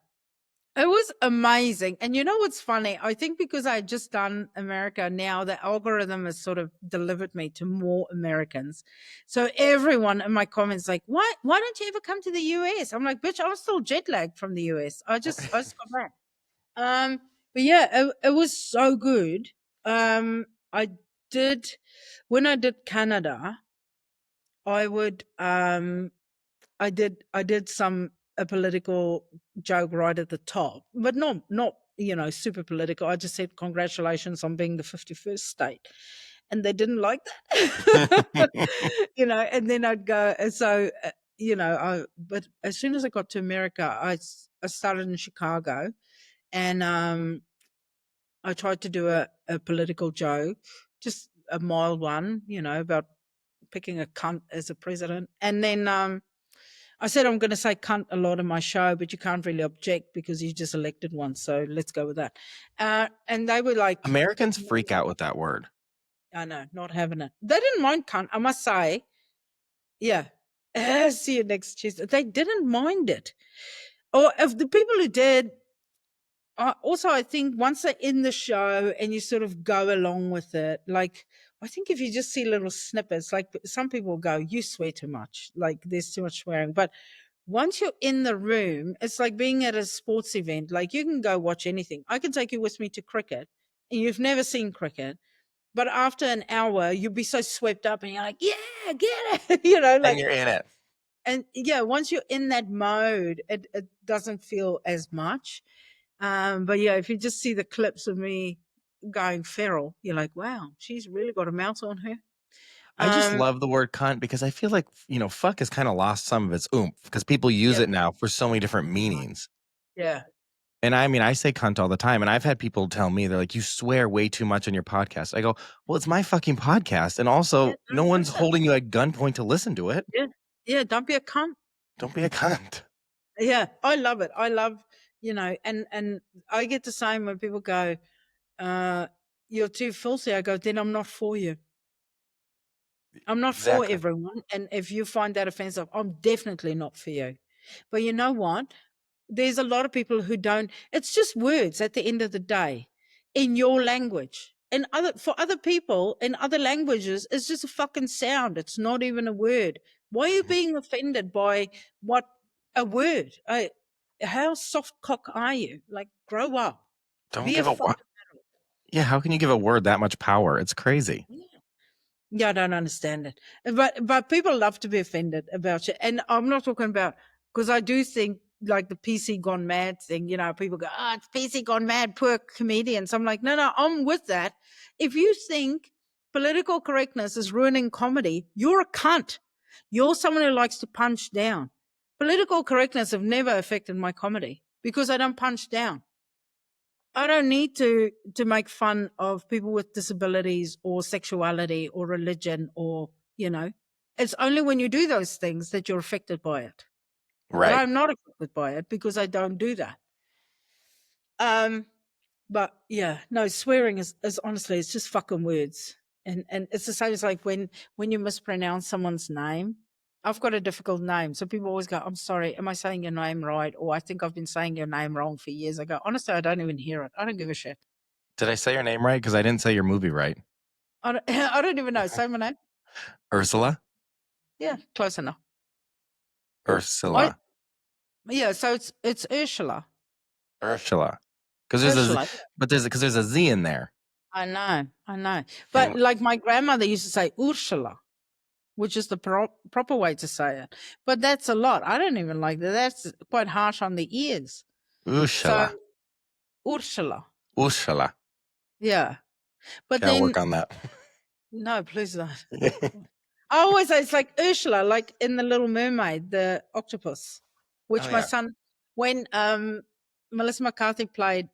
It was amazing. And you know what's funny? I think because I had just done America now, the algorithm has sort of delivered me to more Americans. So everyone in my comments like, why don't you ever come to the US? I'm like, bitch, I'm still jet lagged from the US. I just got back. Um, but yeah, it was so good. I did when I did Canada, I would I did some a political joke right at the top, but not super political. I just said congratulations on being the 51st state, and they didn't like that. And then I'd go. So but as soon as I got to America, I started in Chicago, and I tried to do a political joke, just a mild one, about picking a cunt as a president, and then I said I'm going to say cunt a lot in my show, but you can't really object because you just elected one. So let's go with that. And they were like, Americans freak out with that word. I know, not having it. They didn't mind cunt, I must say. Yeah. See you next Tuesday. They didn't mind it. Or if the people who did, also, I think once they're in the show and you sort of go along with it, like, I think if you just see little snippets, like some people go, you swear too much, like there's too much swearing. But once you're in the room, it's like being at a sports event. Like you can go watch anything. I can take you with me to cricket and you've never seen cricket. But after an hour, you'll be so swept up and you're like, yeah, get it. And Like, you're in it. and yeah, once you're in that mode, it doesn't feel as much. But yeah, if you just see the clips of me going feral, you're like, wow, she's really got a mouth on her. I just Um, love the word cunt because I feel like, fuck has kind of lost some of its oomph because people use yeah, it now for so many different meanings. yeah. And I mean, I say cunt all the time, and I've had people tell me, they're like, you swear way too much on your podcast. I go, well, it's my fucking podcast. And Yeah, also, no don't do one's that. holding you at gunpoint to listen to it. Yeah. Yeah, don't be a cunt. Don't be a cunt. Yeah, I love it. I love, and I get the same when people go, you're too filthy. I go, then I'm not for you. I'm not for Exactly. everyone. And if you find that offensive, I'm definitely not for you. But you know what? There's a lot of people who don't, it's just words at the end of the day in your language. And for other people in other languages, it's just a fucking sound. It's not even a word. Why are you being offended by what a word? How soft cock are you? Like, grow up. Don't Be a give a fucking what? Yeah, how can you give a word that much power? It's crazy. Yeah, I don't understand it. But people love to be offended about it. And I'm not talking about, because I do think like the PC gone mad thing, people go, oh, it's PC gone mad, poor comedians. I'm like, no, I'm with that. If you think political correctness is ruining comedy, you're a cunt. You're someone who likes to punch down. Political correctness have never affected my comedy because I don't punch down. I don't need to make fun of people with disabilities or sexuality or religion or, it's only when you do those things that you're affected by it. But Right. I'm not affected by it because I don't do that. But yeah, no, swearing is honestly, it's just fucking words. And it's the same as like when you mispronounce someone's name. I've got a difficult name. So people always go, I'm sorry, am I saying your name right? Or I think I've been saying your name wrong for years. I go, honestly, I don't even hear it. I don't give a shit. Did I say your name right? Because I didn't say your movie right. I don't even know. Say my name. Ursula? Yeah, close enough. Ursula. Yeah, so it's Ursula. Ursula. Because Ursula. there's a Z in there. I know. But like my grandmother used to say Ursula, which is the proper way to say it. But that's a lot. I don't even like that. That's quite harsh on the ears. Ursula. So Ursula. Ursula. Yeah. But I'll then work on that. no, please don't. I always say it's like Ursula, like in The Little Mermaid, the octopus, which my son, when Melissa McCarthy played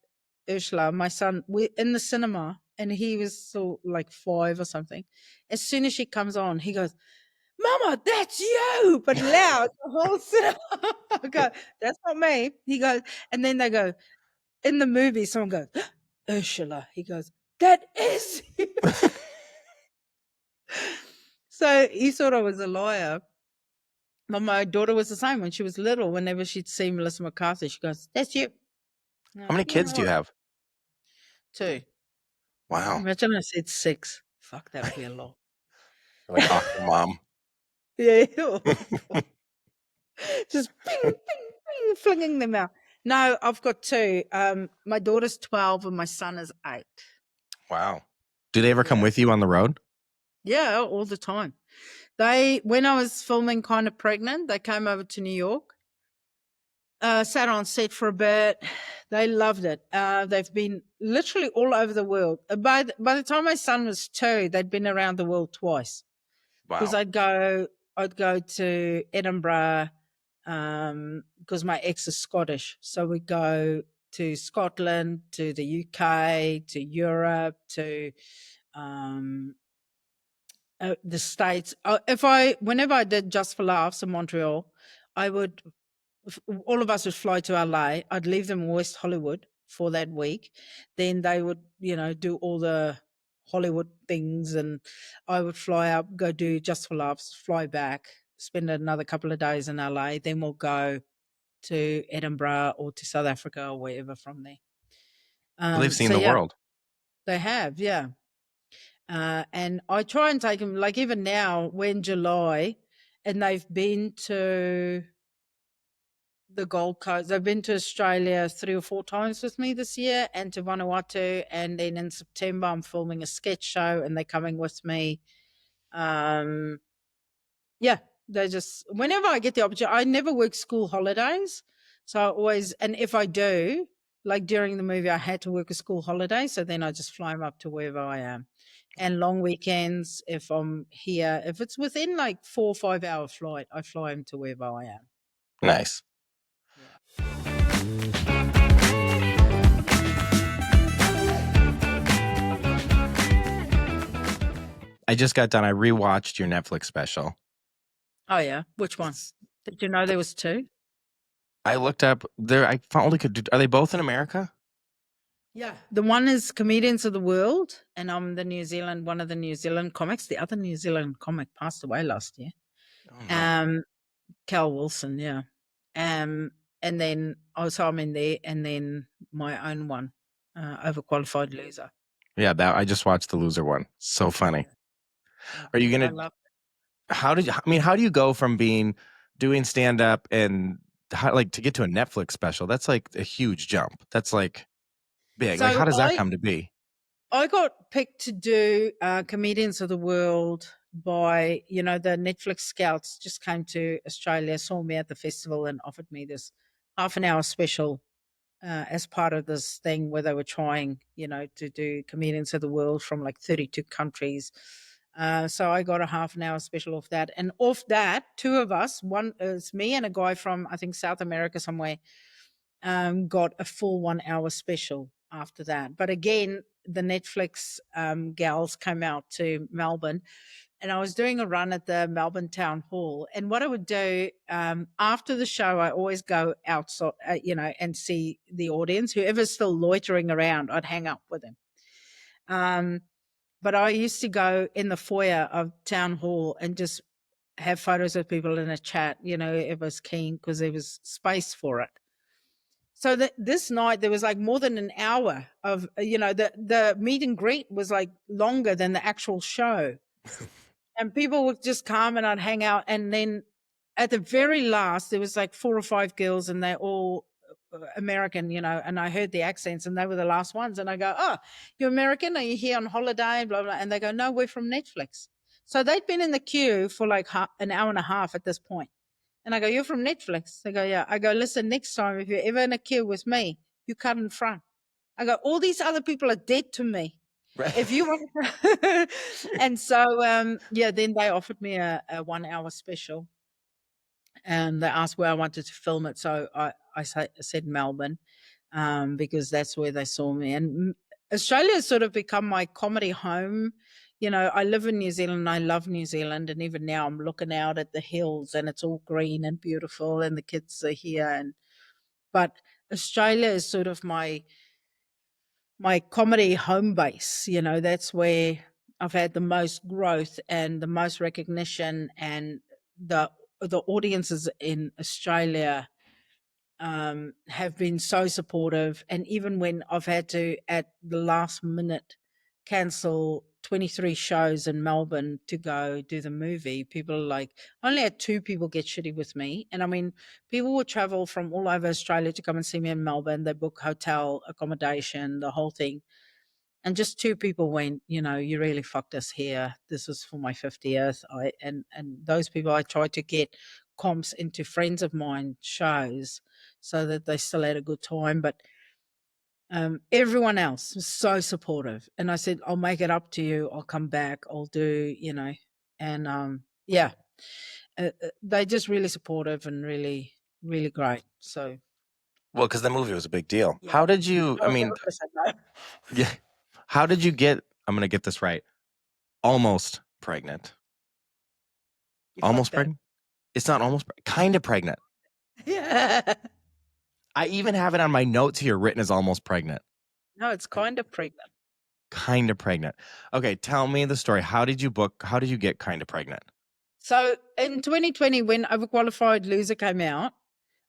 Ursula, my son, we in the cinema, and he was still like 5 or something. As soon as she comes on, he goes, "Mama, that's you!" But loud, the whole cinema. I go, "That's not me." He goes, and then they go in the movie. Someone goes, "Ursula." He goes, "That is you." So he thought I was a liar. But my daughter was the same when she was little. Whenever she'd see Melissa McCarthy, she goes, "That's you." How many kids do you have? 2. Wow. Imagine I said 6. Fuck, that'd be a lot. You're like Aqua Mom. Yeah. Just ping, ping, ping, flinging them out. No, I've got 2. My daughter's 12 and my son is 8. Wow. Do they ever come with you on the road? Yeah, all the time. When I was filming Kind of Pregnant, they came over to New York. Sat on set for a bit. They loved it. They've been literally all over the world. By the time my son was 2, they'd been around the world twice. Because Wow. I'd go to Edinburgh, because my ex is Scottish, so we'd go to Scotland, to the UK, to Europe, to the States. Whenever I did Just for Laughs in Montreal, all of us would fly to LA. I'd leave them in West Hollywood for that week. Then they would, do all the Hollywood things, and I would fly up, go do Just for Laughs, fly back, spend another couple of days in LA. Then we'll go to Edinburgh or to South Africa or wherever from there. Well, they've seen So the yeah, world. they have, yeah. And I try and take them, like even now, we're in July, and they've been to the Gold Coast. They've been to Australia 3 or 4 times with me this year, and to Vanuatu. And then in September, I'm filming a sketch show, and they're coming with me. Yeah, they just, whenever I get the opportunity, I never work school holidays. So I always, and if I do, like during the movie, I had to work a school holiday. So then I just fly them up to wherever I am. And long weekends, if I'm here, if it's within like 4 or 5 hour flight, I fly them to wherever I am. Nice. Yeah. I just got done. I rewatched your Netflix special. Oh yeah, which one? Did you know there was two? I looked up there. I finally could. Are they both in America? Yeah. The one is Comedians of the World, and I'm one of the New Zealand comics. The other New Zealand comic passed away last year. Oh no. Um, Cal Wilson, yeah. Um, and then so I'm in there, and then my own one, Overqualified Loser. Yeah, that I just watched the loser one. So funny. Yeah, yeah. Are you I gonna? love How did you? I mean, how do you go from doing stand up and like to get to a Netflix special? That's like a huge jump. That's like big. Like, So how does that I come to be? I got picked to do Comedians of the World by, the Netflix scouts just came to Australia, saw me at the festival and offered me this half an hour special as part of this thing where they were trying, to do Comedians of the World from like 32 countries. So I got a half an hour special off that. And off that, two of us, one is me and a guy from, I think, South America somewhere, got a full 1 hour special after that. But again, the Netflix gals came out to Melbourne, and I was doing a run at the Melbourne Town Hall. And what I would do after the show, I always go outside, and see the audience. Whoever's still loitering around, I'd hang out with them. But I used to go in the foyer of Town Hall and just have photos of people in a chat. It was keen because there was space for it. So this night there was like more than an hour of, the meet and greet was like longer than the actual show. And people would just come and I'd hang out. And then at the very last, there was like 4 or 5 girls and they're all American, and I heard the accents and they were the last ones. And I go, "Oh, you're American? Are you here on holiday?" And blah, blah. And they go, "No, we're from Netflix." So they'd been in the queue for like an hour and a half at this point. And I go, "You're from Netflix?" They go, "Yeah." I go, "Listen, next time, if you're ever in a queue with me, you cut in front." I go, "All these other people are dead to me. If Right. you want," and so, yeah, then they offered me a 1 hour special, and they asked where I wanted to film it. So I said Melbourne, because that's where they saw me. And Australia has sort of become my comedy home. I live in New Zealand. I love New Zealand, and even now I'm looking out at the hills, and it's all green and beautiful, and the kids are here. But Australia is sort of my comedy home base. That's where I've had the most growth and the most recognition, and the audiences in Australia have been so supportive. And even when I've had to, at the last minute, cancel 23 shows in Melbourne to go do the movie, people are like, I only had 2 people get shitty with me. And I mean, people will travel from all over Australia to come and see me in Melbourne. They book hotel accommodation, the whole thing. And just 2 people went, "You really fucked us here. This was for my 50th." And those people, I tried to get comps into friends of mine shows so that they still had a good time. But everyone else was so supportive. And I said, "I'll make it up to you. I'll come back. I'll do," and yeah, they just really supportive and really, really great. So Well, because the movie was a big deal. yeah, How did you? I I would mean, never have said no. yeah. How did you get? I'm gonna get this right. Almost pregnant. You Almost fucked that. pregnant. It's not almost. Kind of pregnant. Yeah. I even have it on my notes here written as almost pregnant. No, it's kind of pregnant. Kind of pregnant. Okay, tell me the story. How did you book? How did you get kind of pregnant? So in 2020, when Overqualified Loser came out,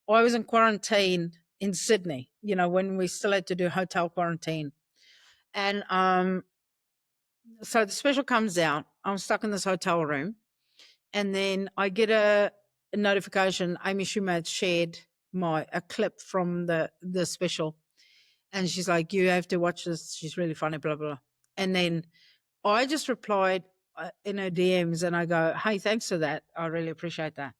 I was in quarantine in Sydney, when we still had to do hotel quarantine. And so the special comes out. I'm stuck in this hotel room. And then I get a notification. Amy Schumer had shared a clip from the special. And she's like, "You have to watch this. She's really funny, blah, blah, blah." And then I just replied in her DMs and I go, "Hey, thanks for that. I really appreciate that."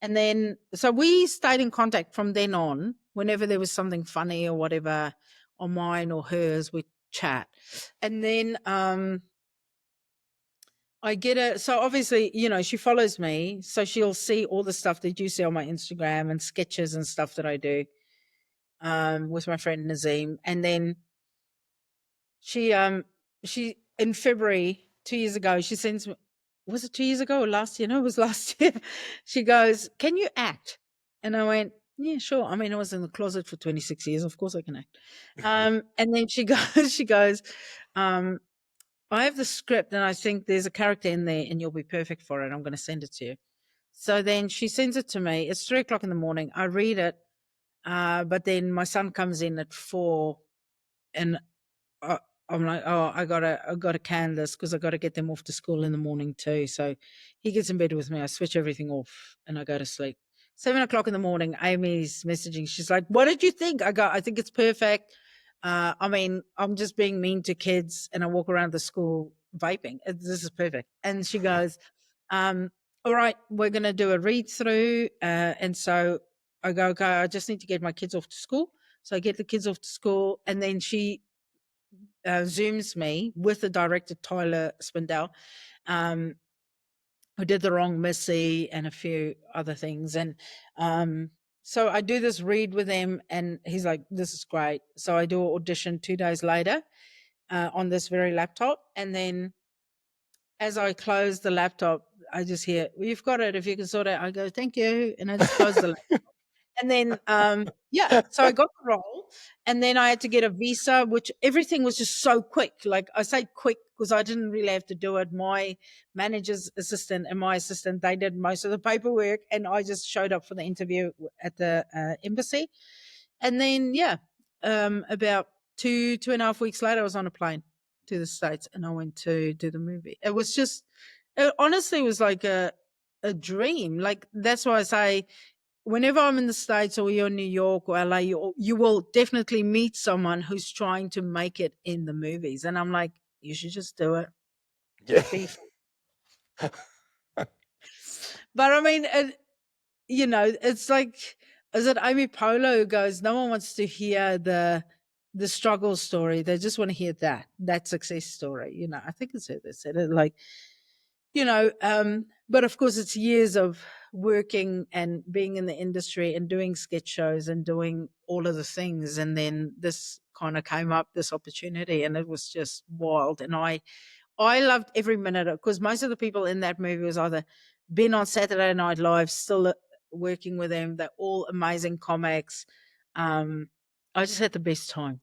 And then, so we stayed in contact from then on. Whenever there was something funny or whatever on mine or hers, we chat. And then I get so obviously, she follows me. So she'll see all the stuff that you see on my Instagram and sketches and stuff that I do with my friend Nazim. And then she in February 2 years ago, she sends me, was it 2 years ago or last year? No, it was last year. She goes, "Can you act?" And I went, "Yeah, sure." I mean, I was in the closet for 26 years. Of course I can act. And then she goes, um, "I have the script and I think there's a character in there and you'll be perfect for it. I'm going to send it to you." So then she sends it to me. It's 3 o'clock in the morning. I read it. But then my son comes in at 4 and I, I'm like, "Oh, I gotta can this because I gotta get them off to school in the morning too." So he gets in bed with me. I switch everything off and I go to sleep. 7 o'clock in the morning, Amy's messaging. She's like, "What did you think?" I go, "I think it's perfect. I mean, I'm just being mean to kids and I walk around the school vaping. This is perfect." And she goes, "All right, we're gonna do a read through." And so I go, "Okay, I just need to get my kids off to school." So I get the kids off to school, and then she Zooms me with the director, Tyler Spindell, um, who did The Wrong Missy and a few other things. And so I do this read with him, and he's like, "This is great." So I do an audition 2 days later on this very laptop. And then as I close the laptop, I just hear, "Well, you've got it. If you can sort it." I go, "Thank you." And I just close the and then, yeah, so I got the role, and then I had to get a visa, which everything was just so quick. Like I say quick because I didn't really have to do it. My manager's assistant and my assistant, they did most of the paperwork, and I just showed up for the interview at the embassy. And then, yeah, about 2.5 weeks later, I was on a plane to the States and I went to do the movie. It was just, it honestly was like a dream. Like that's why I say, whenever I'm in the States or you're in New York or LA, you will definitely meet someone who's trying to make it in the movies. And I'm like, you should just do it. Yeah. Be But I mean, it's like, is it Amy Polo who goes, "No one wants to hear the struggle story. They just want to hear that success story." I think it's her that said it. Like, but of course it's years of working and being in the industry and doing sketch shows and doing all of the things, and then this kind of came up, this opportunity, and it was just wild. And I loved every minute of it because most of the people in that movie was either been on Saturday Night Live, still working with them. They're all amazing comics. Um, I just had the best time.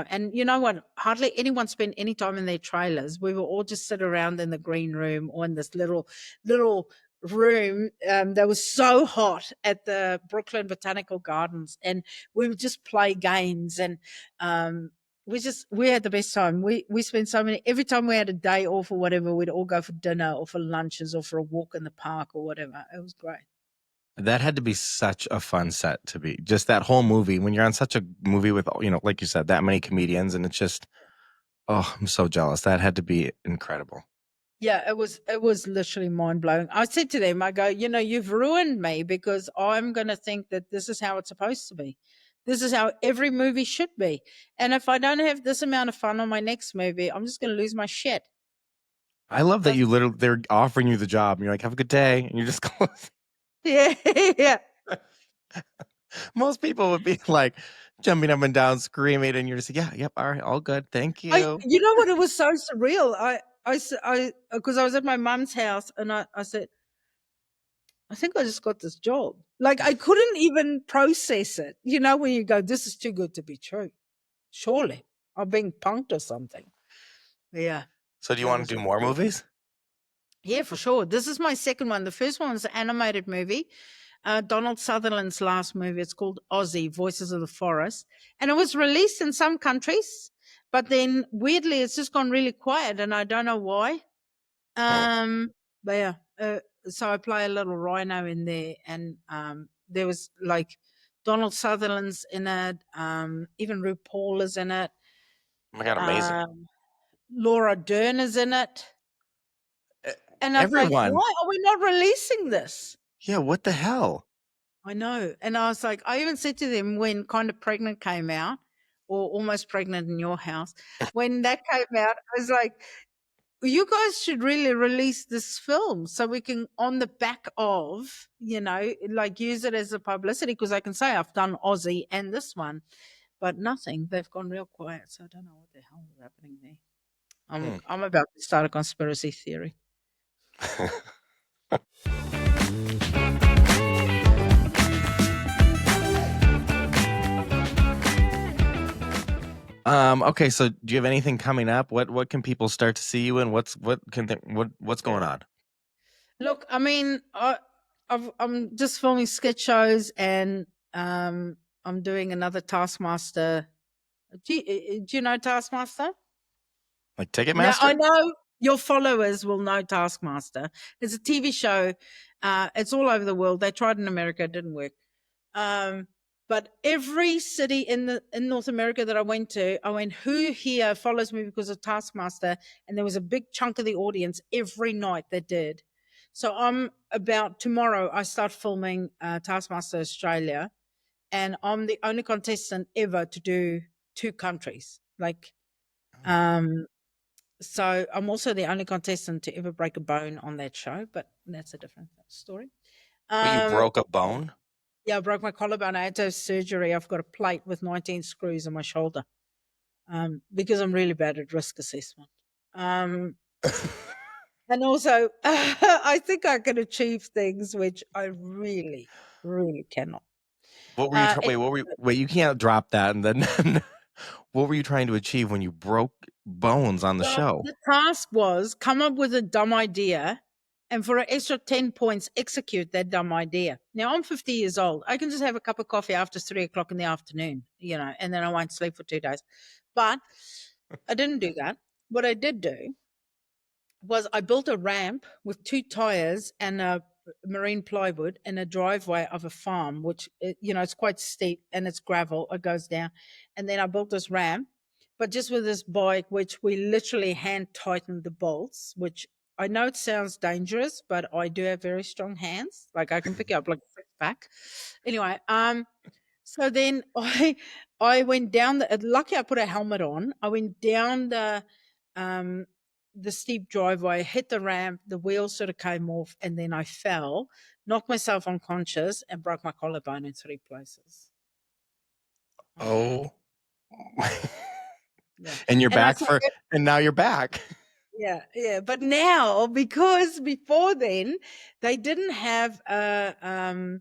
And you know what? Hardly anyone spent any time in their trailers. We would all just sit around in the green room or in this little room that was so hot at the Brooklyn Botanical Gardens, and we would just play games and um, we had the best time. We spent so many, every time we had a day off or whatever, we'd all go for dinner or for lunches or for a walk in the park or whatever. It was great. That had to be such a fun set to be. Just that whole movie when you're on such a movie with, like you said, that many comedians, and it's just, oh, I'm so jealous. That had to be incredible. Yeah, it was literally mind blowing. I said to them, I go, "You've ruined me because I'm going to think that this is how it's supposed to be. This is how every movie should be. And if I don't have this amount of fun on my next movie, I'm just going to lose my shit." I love that That's, they're offering you the job and you're like, have a good day. And you're just close. yeah, yeah. Most people would be like jumping up and down, screaming, and you're just, yeah, yep, all right, all good. Thank you. You know what? It was so surreal. Because I was at my mum's house and I said, "I think I just got this job." Like I couldn't even process it. When you go, "This is too good to be true. Surely I'm being punked or something." Yeah, So do you that want was to do really more cool. movies? Yeah, for sure. This is my second one. The first one was an animated movie. Donald Sutherland's last movie. It's called Ozzy, Voices of the Forest. And it was released in some countries, but then weirdly it's just gone really quiet and I don't know why. Hmm. But yeah, so I play a little rhino in there, and there was like Donald Sutherland's in it, even RuPaul is in it, Oh my God, amazing. um, Laura Dern is in it, E- and I was like, Everyone. "Why are we not releasing this?" Yeah, what the hell? I know, and I was like, I even said to them when Kind of Pregnant came out, or Almost Pregnant in Your House, when that came out, I was like, you guys should really release this film so we can on the back of like use it as a publicity, because I can say I've done Aussie and this one, but nothing. They've gone real quiet, so I don't know what the hell is happening there. I'm about to start a conspiracy theory. Okay, so do you have anything coming up? What can people start to see you in? What's going on? Look, I mean, I'm just filming sketch shows, and I'm doing another Taskmaster. Do you know Taskmaster? Like Now, I Ticketmaster? know your followers will know Taskmaster. It's a TV show. It's all over the world. They tried in America, it didn't work. But every city in North America that I went to, I went, who here follows me because of Taskmaster? And there was a big chunk of the audience every night that did. So I'm about tomorrow. I start filming Taskmaster Australia, and I'm the only contestant ever to do 2 countries. So I'm also the only contestant to ever break a bone on that show, but that's a different story. Wait, you broke a bone? Yeah, I broke my collarbone. I had to have surgery. I've got a plate with 19 screws in my shoulder because I'm really bad at risk assessment. And also, I think I can achieve things which I really, really cannot. What were you It- wait, you can't drop that and then what were you trying to achieve when you broke bones on the well, show? the task was come up with a dumb idea and for an extra 10 points, execute that dumb idea. Now, I'm 50 years old. I can just have a cup of coffee after 3 o'clock in the afternoon, and then I won't sleep for 2 days. But I didn't do that. What I did do was I built a ramp with 2 tires and a marine plywood and a driveway of a farm, which, it's quite steep and it's gravel. It goes down. And then I built this ramp, but just with this bike, which we literally hand tightened the bolts, which I know it sounds dangerous, but I do have very strong hands. Like I can pick it up like a six pack. Anyway, so then I went down lucky I put a helmet on. I went down um the steep driveway, hit the ramp, the wheels sort of came off, and then I fell, knocked myself unconscious, and broke my collarbone in 3 places. Oh. Yeah. And you're And I back said, and now you're back. yeah, yeah. But now, because before then, they didn't have a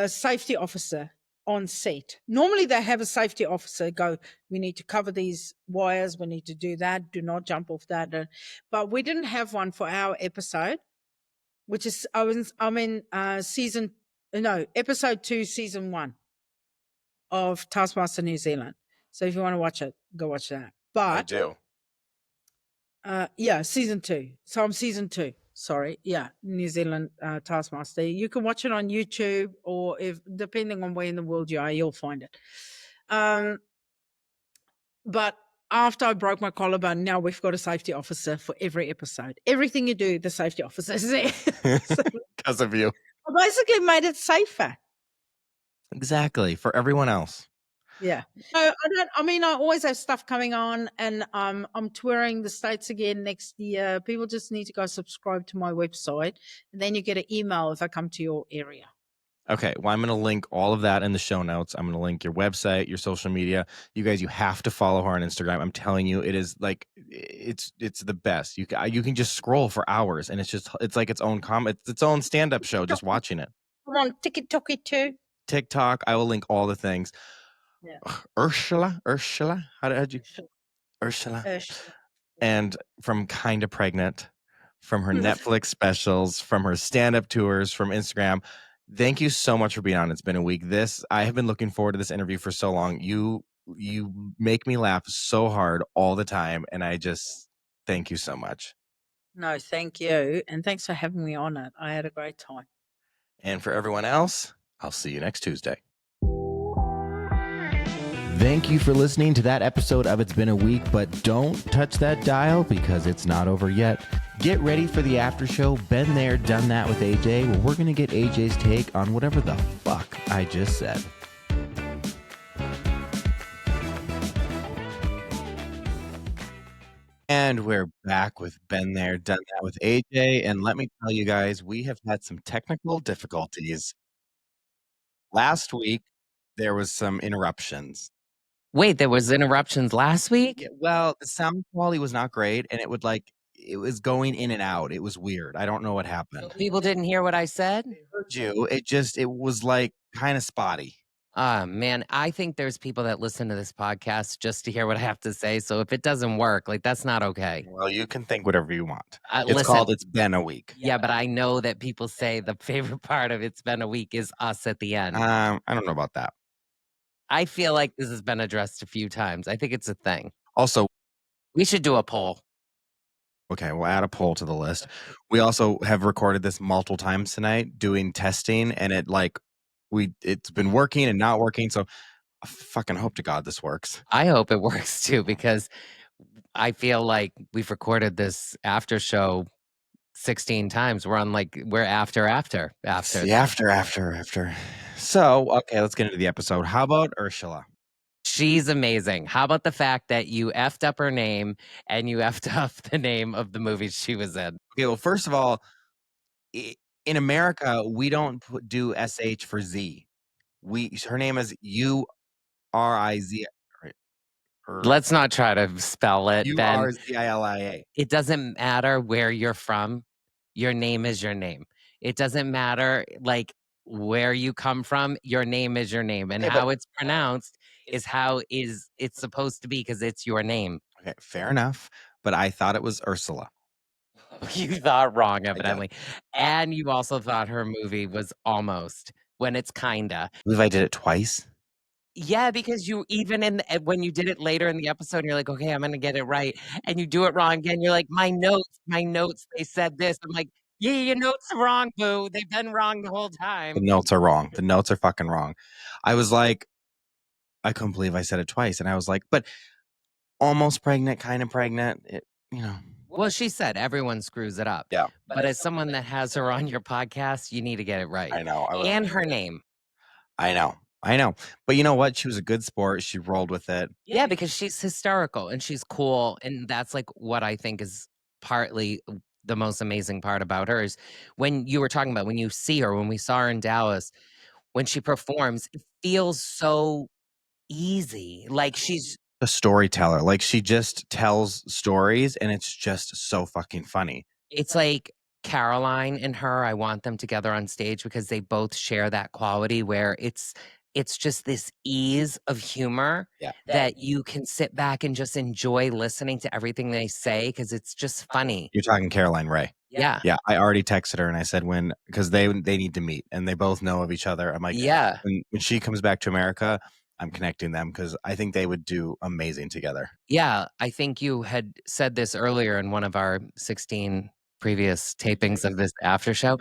safety officer on set. Normally, they have a safety officer go, we need to cover these wires, we need to do that, do not jump off that. But we didn't have one for our episode, which is, I'm in episode 2, season 1 of Taskmaster New Zealand. So if you want to watch it, go watch that. I But do. yeah, season 2. So I'm season 2. Sorry. Yeah, New Zealand Taskmaster. You can watch it on YouTube, or if depending on where in the world you are, you'll find it. But after I broke my collarbone, now we've got a safety officer for every episode. Everything you do, the safety officer is there. So Because of you. I basically made it safer. Exactly. For everyone else. Yeah. I always have stuff coming on, and I'm touring the States again next year. People just need to go subscribe to my website, and then you get an email if I come to your area. Okay, well, I'm going to link all of that in the show notes. I'm going to link your website, your social media. You guys, you have to follow her on Instagram. I'm telling you, it is like it's the best. You can just scroll for hours, and it's like its own it's its own stand up show. Just watching it. Come on, TikTok too. TikTok. I will link all the things. Yeah. Urzila. How did you? Urzila. And from Kinda Pregnant, from her Netflix specials, from her stand-up tours, from Instagram. Thank you so much for being on. It's been a week. I have been looking forward to this interview for so long. You make me laugh so hard all the time, and I just thank you so much. No, thank you, and thanks for having me on it. I had a great time. And for everyone else, I'll see you next Tuesday. Thank you for listening to that episode of It's Been a Week, but don't touch that dial because it's not over yet. Get ready for the after show. Been there, done that with AJ. Well, we're going to get AJ's take on whatever the fuck I just said. And we're back with Been There, Done That with AJ. And let me tell you guys, we have had some technical difficulties. Last week, there was some interruptions. Wait, there was interruptions last week? Yeah, well, the sound quality was not great, and it was going in and out. It was weird. I don't know what happened. People didn't hear what I said? Heard you. It was like kind of spotty. Man, I think there's people that listen to this podcast just to hear what I have to say. So if it doesn't work, like that's not okay. Well, you can think whatever you want. It's Listen, called It's Been a Week. yeah, but I know that people say the favorite part of It's Been a Week is us at the end. I don't know about that. I feel like this has been addressed a few times. I think it's a thing. Also, We should do a poll. okay, we'll add a poll to the list. We also have recorded this multiple times tonight doing testing, and it's been working and not working. So I fucking hope to God this works. I hope it works too, because I feel like we've recorded this after show 16 times. We're after. See, after. So, okay, let's get into the episode. How about Urzila? She's amazing. How about the fact that you effed up her name and you effed up the name of the movie she was in? Okay, well, first of all, in America, we don't do SH for Z. Her name is Uriz. Let's not try to spell it, Ben. Urzilia. It doesn't matter where you're from. Your name is your name. It doesn't matter like where you come from. Your name is your name, and Okay, how it's pronounced is how it's supposed to be because it's your name. Okay, fair enough. But I thought it was Urzila. You thought wrong, evidently. And you also thought her movie was Almost, when it's kinda. I believe I did it twice. Yeah, because you even when you did it later in the episode, you're like, "Okay, I'm gonna get it right," and you do it wrong again, you're like, my notes, they said this." I'm like, "Yeah, your notes are wrong, boo. They've been wrong the whole time." The notes are wrong. The notes are fucking wrong. I was like, I couldn't believe I said it twice. And I was like, but almost pregnant, kind of pregnant. Well, she said everyone screws it up. Yeah. But as someone that has her on your podcast, you need to get it right. I know. And her name. I know. But you know what? She was a good sport. She rolled with it. Yeah, because she's hysterical and she's cool. And that's like what I think is partly the most amazing part about her is when you were talking about when you see her, when we saw her in Dallas, when she performs, it feels so easy. Like she's A storyteller. Like she just tells stories and it's just so fucking funny. it's like Caroline and her, I want them together on stage because they both share that quality where it's just this ease of humor that you can sit back and just enjoy listening to everything they say because it's just funny. You're talking Caroline Ray. Yeah. Yeah. I already texted her and I said because they need to meet and they both know of each other. I'm like, Yeah. When she comes back to America, I'm connecting them because I think they would do amazing together. Yeah. I think you had said this earlier in one of our 16 previous tapings of this after show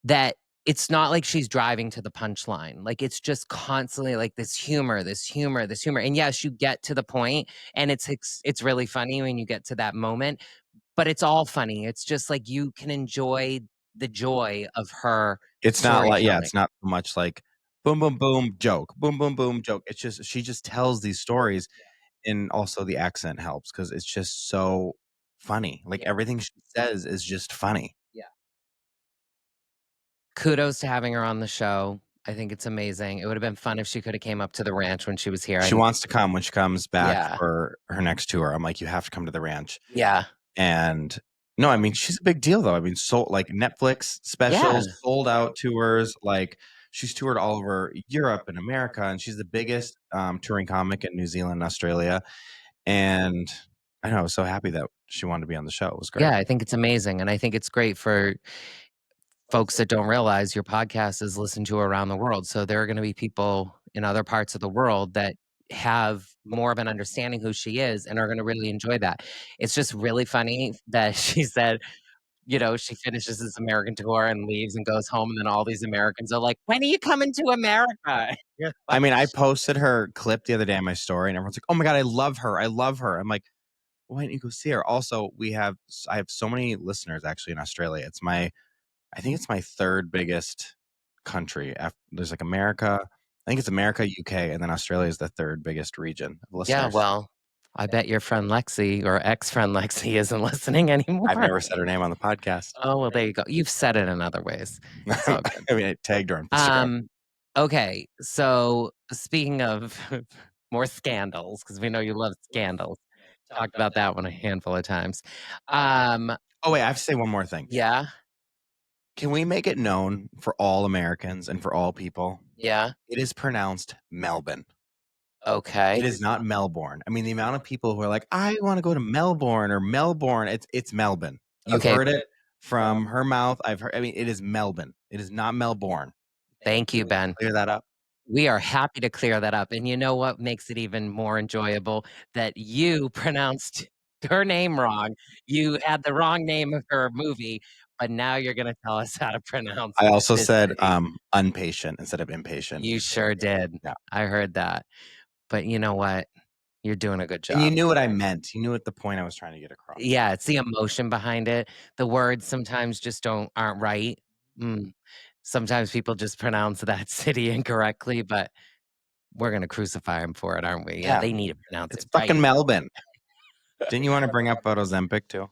that it's not like she's driving to the punchline. Like it's just constantly like this humor. And yes, you get to the point and it's really funny when you get to that moment, but it's all funny. It's just like you can enjoy the joy of her. It's not like, storytelling. it's not so much like boom, boom, boom, joke, boom, boom, boom, joke. It's just, she just tells these stories and also the accent helps because it's just so funny. Like everything she says is just funny. Kudos to having her on the show. I think it's amazing. It would have been fun if she could have came up to the ranch when she was here. She wants to come when she comes back Yeah. for her next tour. I'm like, you have to come to the ranch. Yeah. And no, I mean, she's a big deal though. I mean, so like Netflix specials, sold out tours. Like she's toured all over Europe and America, and she's the biggest touring comic in New Zealand and Australia. And I know, I was so happy that she wanted to be on the show. It was great. Yeah, I think it's amazing. And I think it's great for folks that don't realize your podcast is listened to around the world. So there are going to be people in other parts of the world that have more of an understanding who she is and are going to really enjoy that. It's just really funny that she said, she finishes this American tour and leaves and goes home. And then all these Americans are like, when are you coming to America? I mean, I posted her clip the other day on my story and everyone's like, oh my God, I love her. I'm like, why don't you go see her? Also, I have so many listeners actually in Australia. I think it's my third biggest country. There's like America. I think it's America, UK, and then Australia is the third biggest region of listeners. Yeah, well, I bet your friend Lexi or ex-friend Lexi isn't listening anymore. I've never said her name on the podcast. Oh, well, there you go. You've said it in other ways. I mean, I tagged her on Instagram. Okay, so speaking of more scandals because we know you love scandals. Talked about that one a handful of times. Oh, wait, I have to say one more thing. Yeah, Can we make it known for all Americans and for all people? yeah, It is pronounced Melbourne. okay. It is not Melbourne. I mean, the amount of people who are like, I want to go to Melbourne or Melbourne, it's Melbourne. You've Okay. heard it from her mouth. I've heard, I mean, it is Melbourne. It is not Melbourne. Thank you, Ben. Clear that up. We are happy to clear that up. And you know what makes it even more enjoyable? That you pronounced her name wrong. You had the wrong name of her movie, but now you're going to tell us how to pronounce I also this said city. unpatient instead of impatient. You sure did. Yeah. I heard that. But you know what? You're doing a good job. And you knew what I meant. You knew what the point I was trying to get across. Yeah, it's the emotion behind it. The words sometimes just aren't right. Sometimes people just pronounce that city incorrectly, but we're gonna crucify them for it, aren't we? Yeah, Yeah. they need to pronounce It's it fucking right. Melbourne. Didn't you want to bring up Ozempic too?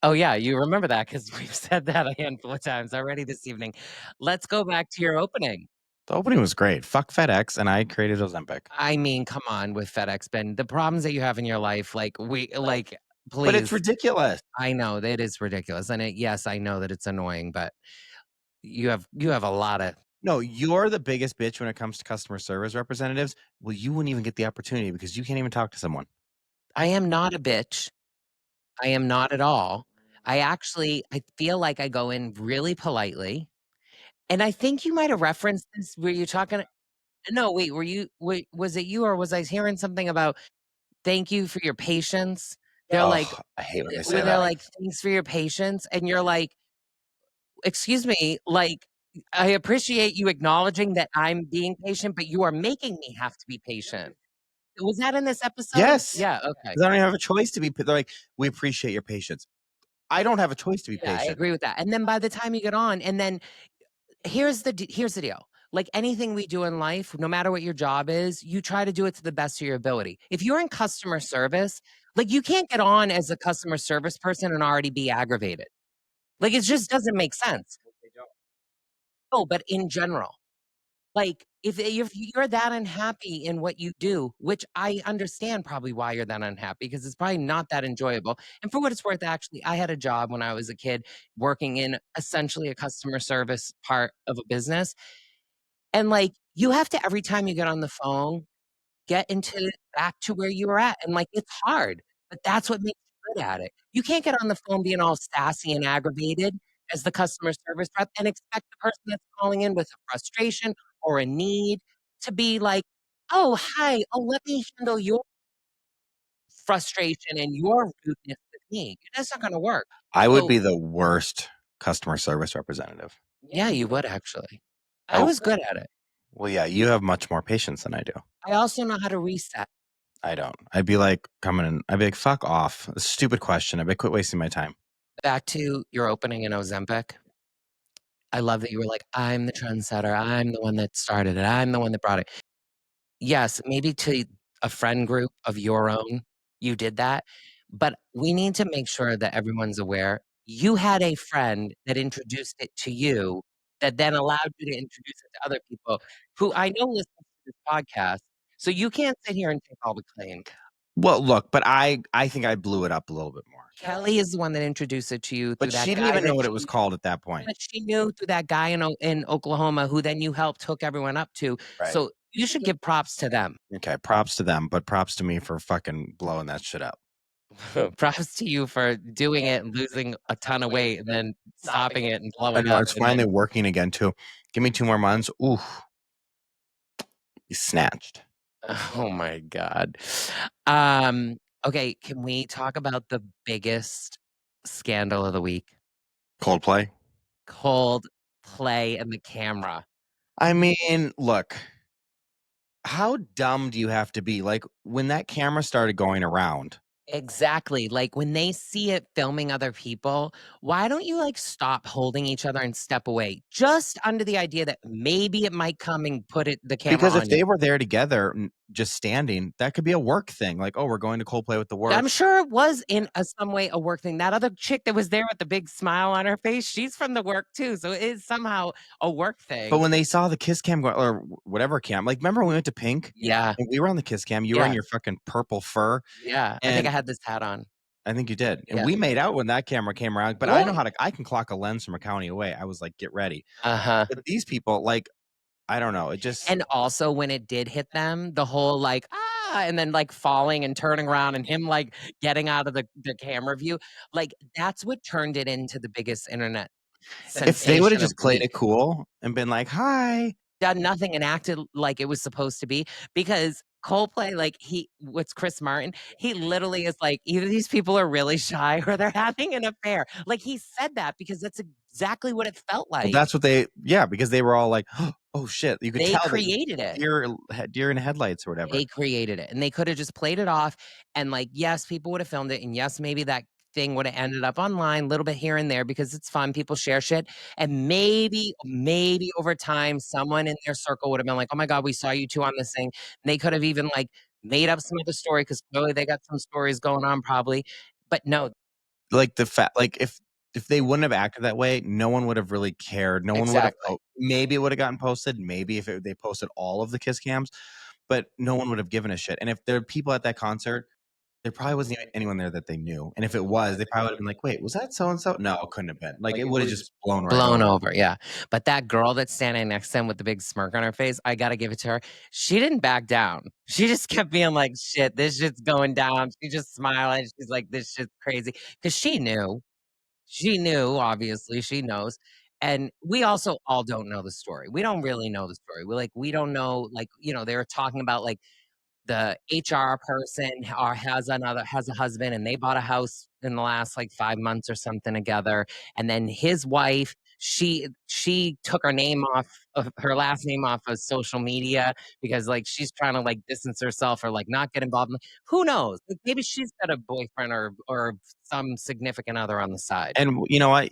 Oh yeah, you remember that because we've said that a handful of times already this evening. Let's go back to your opening. The opening was great. Fuck FedEx, and I created Ozempic. I mean, come on with FedEx, Ben. The problems that you have in your life, please. But it's ridiculous. I know that is ridiculous, and yes, I know that it's annoying, but you have a lot of. No, you're the biggest bitch when it comes to customer service representatives. Well, you wouldn't even get the opportunity because you can't even talk to someone. I am not a bitch. I am not at all. I feel like I go in really politely. And I think you might have referenced this. Were you talking? No, wait, was it you or was I hearing something about thank you for your patience? They're like, I hate when they say they're that. like, thanks for your patience. And you're like, excuse me, like, I appreciate you acknowledging that I'm being patient, but you are making me have to be patient. Was that in this episode? Yes. Yeah, okay. 'Cause I don't even have a choice to be. They're like, we appreciate your patience. I don't have a choice to be Yeah, I patient. agree with that. And then by the time you get on, and then here's the deal. Like anything we do in life, no matter what your job is, you try to do it to the best of your ability. If you're in customer service, like you can't get on as a customer service person and already be aggravated. Like it just doesn't make sense. No, but in general, like if you're that unhappy in what you do, which I understand probably why you're that unhappy because it's probably not that enjoyable. And for what it's worth, actually, I had a job when I was a kid working in essentially a customer service part of a business. And like you have to every time you get on the phone, get into back to where you were at. And like it's hard, but that's what makes you good at it. You can't get on the phone being all sassy and aggravated as the customer service rep and expect the person that's calling in with a frustration or a need to be like, oh, hi, oh, let me handle your frustration and your rudeness with me. That's not going to work. I would So- be the worst customer service representative. Yeah, you would actually. I Oh. was good at it. Well, yeah, you have much more patience than I do. I also know how to reset. I don't. I'd be like coming in. I'd be like, fuck off. A stupid question. I'd be like, quit wasting my time. Back to your opening in Ozempic. I love that you were like, I'm the trendsetter. I'm the one that started it. I'm the one that brought it. Yes, maybe to a friend group of your own, you did that. But we need to make sure that everyone's aware. You had a friend that introduced it to you that then allowed you to introduce it to other people who I know listen to this podcast. So you can't sit here and take all the claim. Well, look, but I think I blew it up a little bit more. Kelly is the one that introduced it to you. But she didn't even know what it was called at that point. But she knew through that guy in Oklahoma who then you helped hook everyone up to. Right. So you should give props to them. Okay, props to them, but props to me for fucking blowing that shit up. Props to you for doing it and losing a ton of weight and then stopping it and I blowing know up. it's finally working again too. Give me 2 more months. Ooh, you snatched. Oh my God. Okay, can we talk about the biggest scandal of the week? Coldplay. Coldplay and the camera. I mean, look, how dumb do you have to be? Like when that camera started going around. Exactly. Like when they see it filming other people, why don't you like stop holding each other and step away? Just under the idea that maybe it might come and put the camera Because on if they you. were there together, just standing. That could be a work thing. Like, oh, we're going to Coldplay with the work. I'm sure it was in some way a work thing. That other chick that was there with the big smile on her face, she's from the work too. So it is somehow a work thing. But when they saw the kiss cam or whatever cam, like, remember when we went to Pink? Yeah. And we were on the kiss cam. You were in your fucking purple fur. Yeah. I think I had this hat on. I think you did. And we made out when that camera came around. But I know I can clock a lens from a county away. I was like, get ready. Uh-huh. But these people, like, I don't know. It just. And also when it did hit them, the whole like, and then like falling and turning around and him like getting out of the camera view, like that's what turned it into the biggest internet sensation. If they would have just played it cool and been like, hi. Done nothing and acted like it was supposed to be, because Coldplay, like what's Chris Martin, he literally is like, either these people are really shy or they're having an affair. Like he said that because that's exactly what it felt like. Well, that's what because they were all like, oh shit. You could tell they created it. Deer in headlights or whatever. They created it and they could have just played it off. And like, yes, people would have filmed it. And yes, maybe that thing would have ended up online a little bit here and there because it's fun. People share shit. And maybe over time, someone in their circle would have been like, oh my God, we saw you two on this thing. And they could have even like made up some other story because clearly they got some stories going on probably. But no. Like the fact, like if they wouldn't have acted that way, no one would have really cared. No one would have. Maybe it would have gotten posted. Maybe if they posted all of the kiss cams, but no one would have given a shit. And if there are people at that concert, there probably wasn't anyone there that they knew. And if it was, they probably would have been like, wait, was that so-and-so? No, it couldn't have been. Like it would have just blown over. Yeah. But that girl that's standing next to him with the big smirk on her face, I got to give it to her. She didn't back down. She just kept being like, shit, this shit's going down. She just smiling. She's like, this shit's crazy. Because she knew, obviously, she knows. And we also all don't know the story. We don't really know the story. We don't know, like, they were talking about like, the HR person has a husband and they bought a house in the last like 5 months or something together. And then his wife, she took her last name off of social media because like she's trying to like distance herself or like not get involved. Who knows? Maybe she's got a boyfriend or some significant other on the side. And you know what?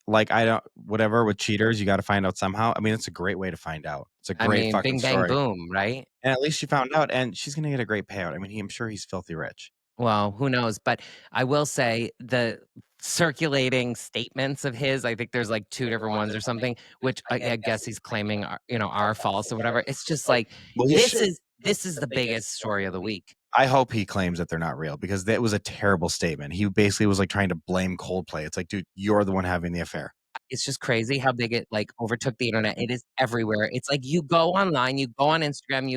Like whatever with cheaters, you got to find out somehow. I mean, it's a great way to find out. It's a great fucking bing, story. Bang, boom, right? And at least she found out, and she's gonna get a great payout. I mean, I'm sure he's filthy rich. Well, who knows? But I will say the circulating statements of his, I think there's like 2 different ones or something, which I guess he's claiming are false or whatever. It's just like, this is the biggest story of the week. I hope he claims that they're not real because that was a terrible statement. He basically was like trying to blame Coldplay. It's like, dude, you're the one having the affair. It's just crazy how big it like overtook the internet. It is everywhere. It's like you go online, you go on Instagram,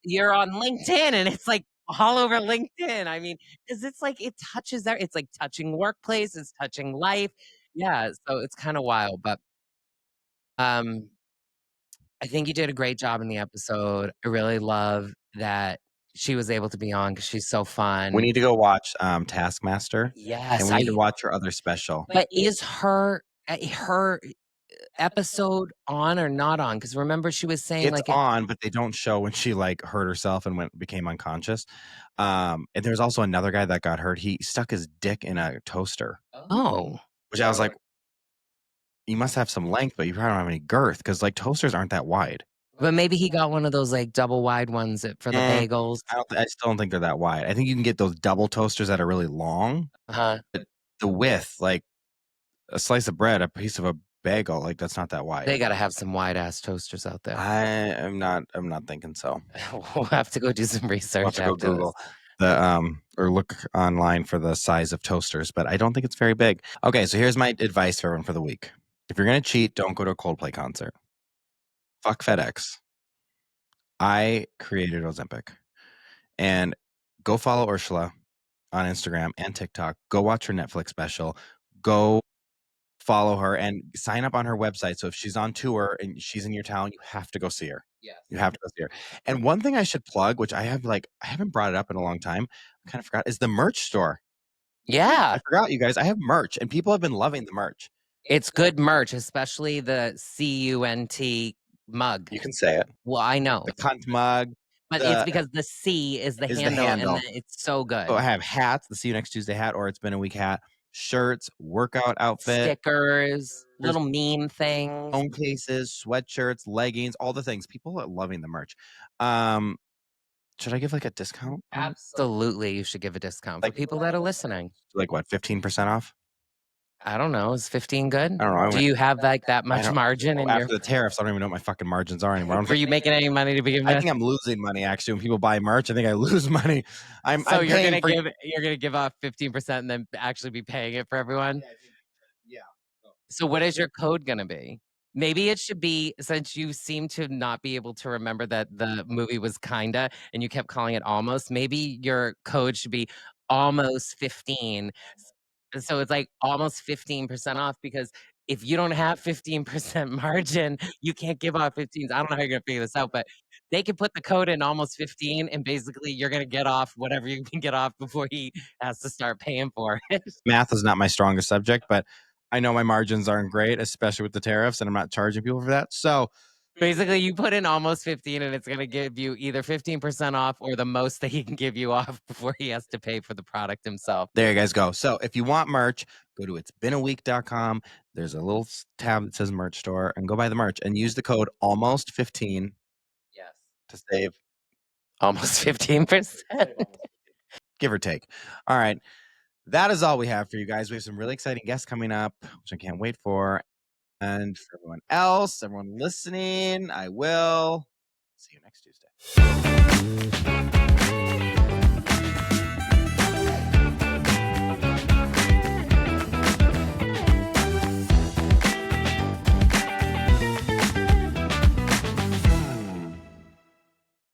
you're on LinkedIn and it's like all over LinkedIn. I mean, because it's like it touches there. It's like touching workplace, it's touching life. Yeah. So it's kind of wild. But I think you did a great job in the episode. I really love that she was able to be on because she's so fun. We need to go watch Taskmaster. Yes. And we need to watch her other special. But is her episode on or not on? Because remember she was saying it's on, but they don't show when she like hurt herself and became unconscious. And there's also another guy that got hurt. He stuck his dick in a toaster. Oh. Which I was like, you must have some length, but you probably don't have any girth because like toasters aren't that wide. But maybe he got one of those like double wide ones for the bagels. I still don't think they're that wide. I think you can get those double toasters that are really long. But the width, like a slice of bread, a piece of a bagel, like that's not that wide. They got to have some wide ass toasters out there. I'm not thinking so. We'll have to go do some research. We'll have to go Google or look online for the size of toasters, but I don't think it's very big. Okay, so here's my advice for everyone for the week. If you're gonna cheat, don't go to a Coldplay concert. Fuck FedEx. I created Ozempic. And go follow Urzila on Instagram and TikTok. Go watch her Netflix special. Go follow her and sign up on her website. So if she's on tour and she's in your town, you have to go see her. Yes. You have to go see her. And one thing I should plug, which I haven't brought it up in a long time, I kind of forgot, is the merch store. Yeah. I forgot, you guys. I have merch and people have been loving the merch. It's good merch, especially the CUNT mug. You can say it. Well, I know. The cunt mug. But it's because the C is the handle. And it's so good. Oh, I have hats, the See You Next Tuesday hat, or It's Been a Week hat, shirts, workout outfit, stickers, little meme things, phone cases, sweatshirts, leggings, all the things. People are loving the merch. Should I give like a discount? Absolutely, you should give a discount for Like- people that are listening. Like what, 15% off? I don't know. Is 15 good? I don't know. Do you have like that I much don't- margin in your? After the tariffs, I don't even know what my fucking margins are anymore. I don't Were you making any money to begin I with? think I'm losing money actually when people buy merch. I think I lose money. I'm you're paying gonna give off 15% and then actually be paying it for everyone. Yeah. So what is your code gonna be? Maybe it should be, since you seem to not be able to remember that the movie was Kinda and you kept calling it Almost, maybe your code should be Almost 15. So it's like almost 15% off, because if you don't have 15% margin, you can't give off 15s. I don't know how you're gonna figure this out, but they can put the code in Almost 15 and basically you're gonna get off whatever you can get off before he has to start paying for it. Math is not my strongest subject, but I know my margins aren't great, especially with the tariffs, and I'm not charging people for that. So basically, you put in Almost 15 and it's gonna give you either 15% off or the most that he can give you off before he has to pay for the product himself. there you guys go. So if you want merch, go to itsbeenaweek.com. There's a little tab that says merch store, and go buy the merch and use the code almost15 Yes. to save Almost 15%. give or take. All right. That is all we have for you guys. We have some really exciting guests coming up, which I can't wait for. And for everyone else, everyone listening, I will see you next Tuesday.